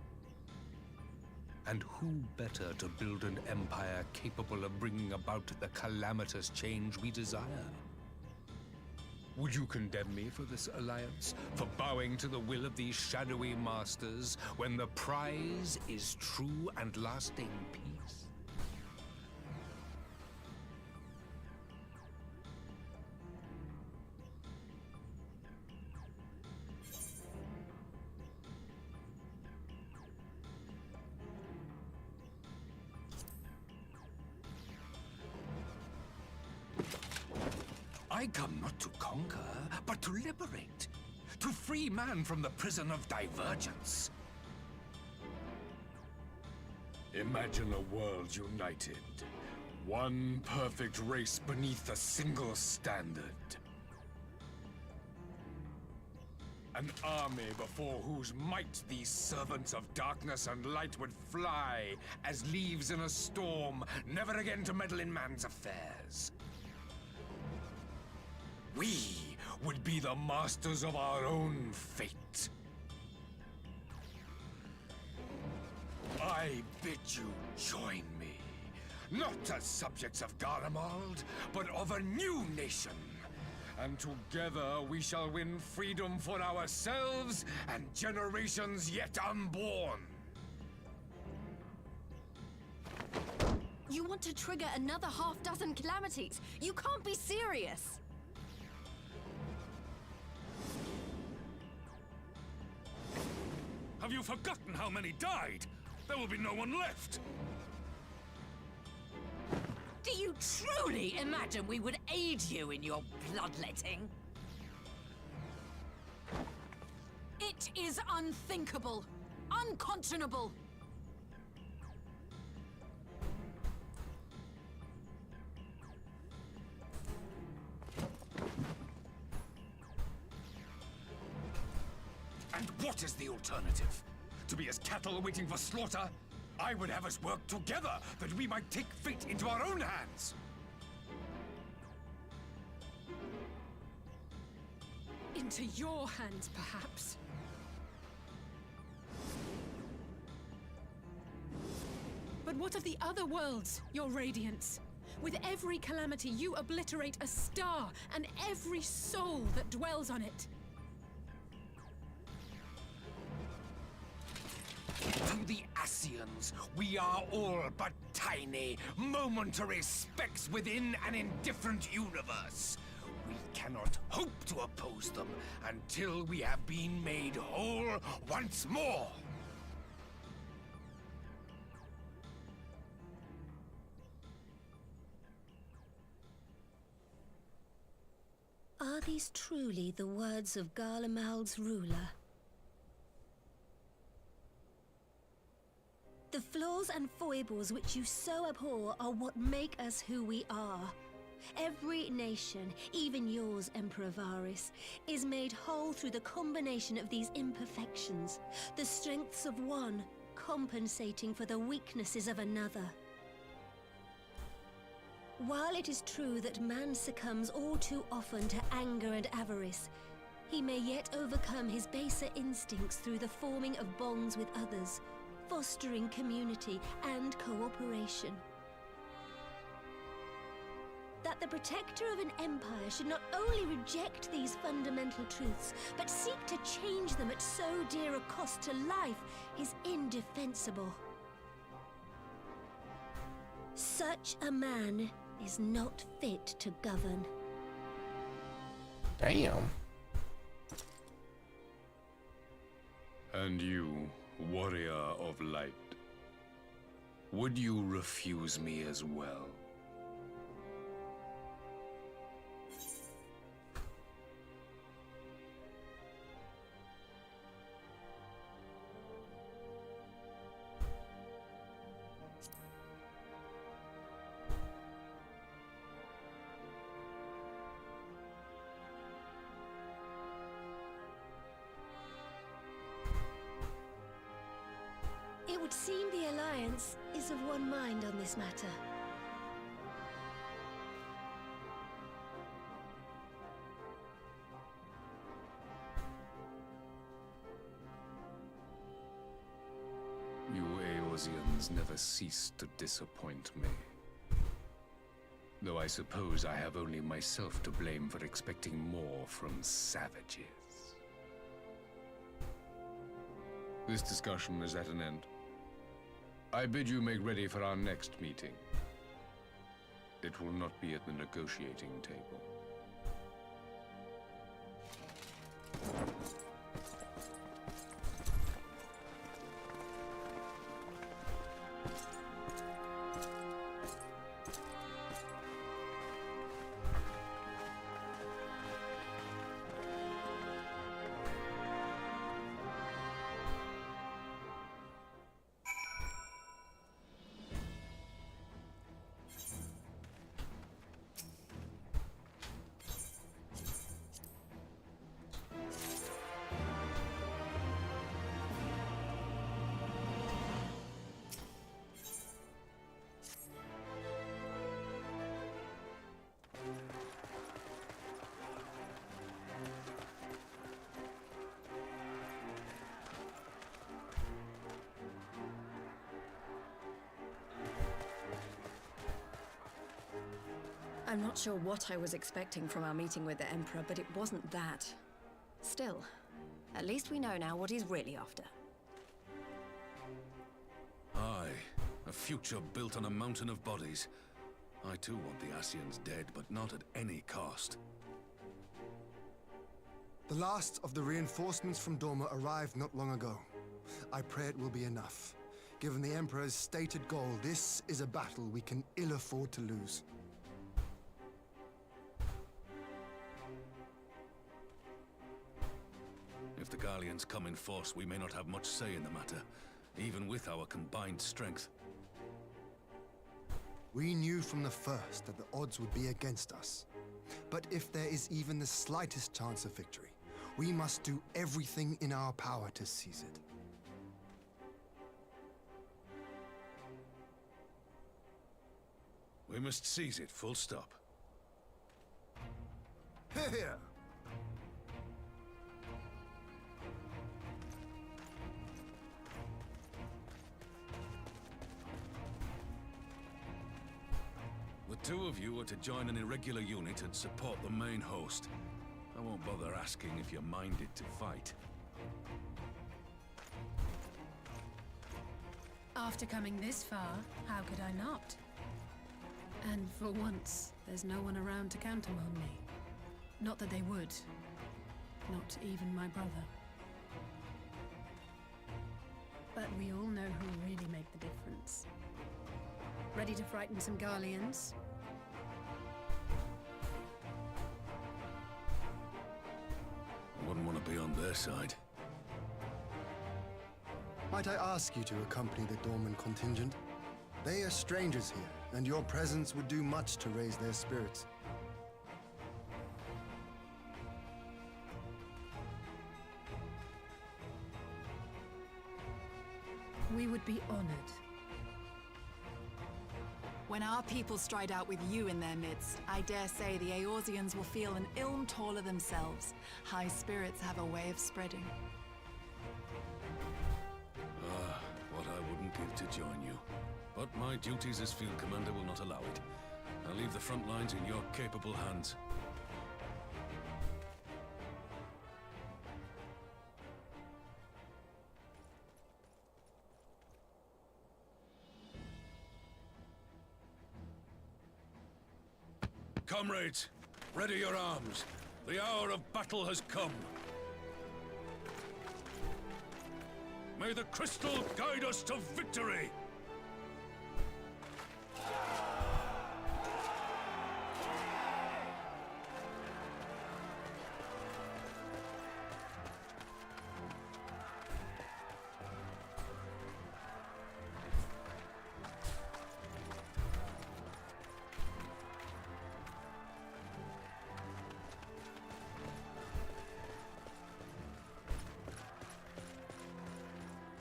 Speaker 16: And who better to build an empire capable of bringing about the calamitous change we desire? Would you condemn me for this alliance? For bowing to the will of these shadowy masters, when the prize is true and lasting peace? I come not to conquer, but to liberate. To free man from the prison of divergence. Imagine a world united. One perfect race beneath a single standard. An army before whose might these servants of darkness and light would fly as leaves in a storm, never again to meddle in man's affairs. We would be the masters of our own fate. I bid you join me, not as subjects of Garlemald, but of a new nation. And together we shall win freedom for ourselves and generations yet unborn.
Speaker 11: You want to trigger another half-dozen calamities? You can't be serious!
Speaker 8: Have you forgotten how many died? There will be no one left!
Speaker 20: Do you truly imagine we would aid you in your bloodletting?
Speaker 21: It is unthinkable! Unconscionable!
Speaker 8: And what is the alternative? To be as cattle waiting for slaughter? I would have us work together, that we might take fate into our own hands!
Speaker 5: Into your hands, perhaps. But what of the other worlds, your radiance? With every calamity, you obliterate a star and every soul that dwells on it.
Speaker 8: To the Ascians, we are all but tiny, momentary specks within an indifferent universe. We cannot hope to oppose them until we have been made whole once more.
Speaker 18: Are these truly the words of Garlemald's ruler? The flaws and foibles which you so abhor are what make us who we are. Every nation, even yours, Emperor Varys, is made whole through the combination of these imperfections, the strengths of one compensating for the weaknesses of another. While it is true that man succumbs all too often to anger and avarice, he may yet overcome his baser instincts through the forming of bonds with others, fostering community and cooperation. That the protector of an empire should not only reject these fundamental truths, but seek to change them at so dear a cost to life is indefensible. Such a man is not fit to govern.
Speaker 2: Damn.
Speaker 16: And you, warrior of light, would you refuse me as well?
Speaker 18: It would seem the Alliance is of one mind on this matter.
Speaker 16: You Eorzeans never cease to disappoint me. Though I suppose I have only myself to blame for expecting more from savages. This discussion is at an end. I bid you make ready for our next meeting. It will not be at the negotiating table.
Speaker 11: I'm not sure what I was expecting from our meeting with the Emperor, but it wasn't that. Still, at least we know now what he's really after.
Speaker 8: Aye, a future built on a mountain of bodies. I too want the Ascians dead, but not at any cost.
Speaker 13: The last of the reinforcements from Dorma arrived not long ago. I pray it will be enough. Given the Emperor's stated goal, this is a battle we can ill afford to lose.
Speaker 8: If the Gallians come in force, we may not have much say in the matter, even with our combined strength.
Speaker 13: We knew from the first that the odds would be against us. But if there is even the slightest chance of victory, we must do everything in our power to seize it.
Speaker 8: We must seize it, full stop.
Speaker 13: Here!
Speaker 8: The two of you are to join an irregular unit and support the main host. I won't bother asking if you're minded to fight.
Speaker 5: After coming this far, how could I not? And for once, there's no one around to countermand me. Not that they would. Not even my brother. But we all know who really make the difference. Ready to frighten some Garleans?
Speaker 8: I wouldn't want to be on their side.
Speaker 13: Might I ask you to accompany the Dorman contingent? They are strangers here, and your presence would do much to raise their spirits.
Speaker 5: We would be honored.
Speaker 1: When our people stride out with you in their midst, I dare say the Eorzeans will feel an ilm taller themselves. High spirits have a way of spreading.
Speaker 8: Ah, what I wouldn't give to join you. But my duties as field commander will not allow it. I'll leave the front lines in your capable hands. Comrades, ready your arms. The hour of battle has come. May the crystal guide us to victory!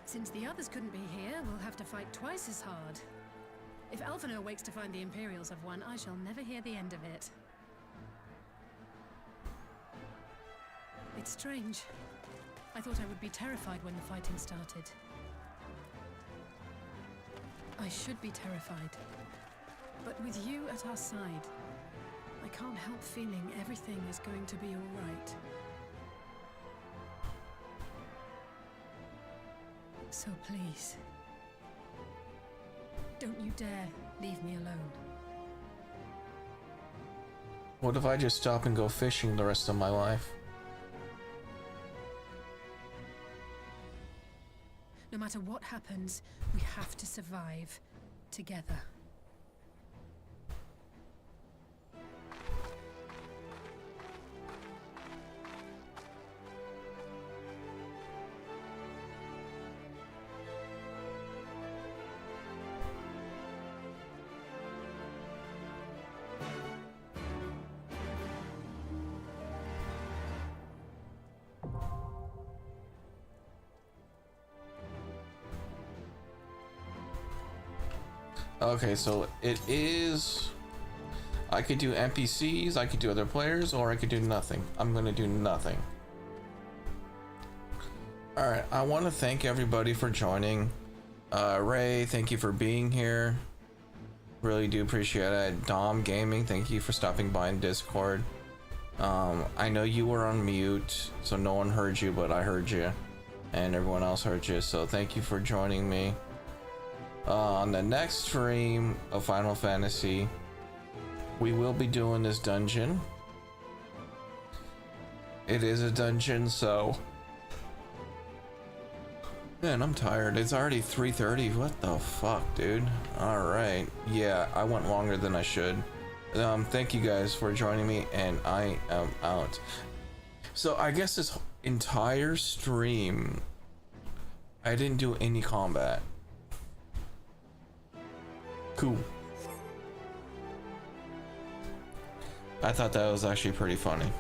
Speaker 5: Since the others couldn't be here, we'll have to fight twice as hard. If Alphino wakes to find the Imperials have won, I shall never hear the end of it. It's strange. I thought I would be terrified when the fighting started. I should be terrified. But with you at our side, I can't help feeling everything is going to be all right. So please, don't you dare leave me alone.
Speaker 2: What if I just stop and go fishing the rest of my life?
Speaker 5: No matter what happens, we have to survive together.
Speaker 2: Okay, so it is... I could do NPCs, I could do other players, or I could do nothing. I'm gonna do nothing. Alright, I want to thank everybody for joining. Ray, thank you for being here. Really do appreciate it. Dom Gaming, thank you for stopping by in Discord. I know you were on mute, so no one heard you, but I heard you. And everyone else heard you, so thank you for joining me. On the next stream of Final Fantasy, we will be doing this dungeon. It is a dungeon, so... Man, I'm tired. It's already 3:30. What the fuck, dude? Alright. Yeah, I went longer than I should. Thank you guys for joining me, and I am out. So I guess this entire stream, I didn't do any combat. Cool. I thought that was actually pretty funny.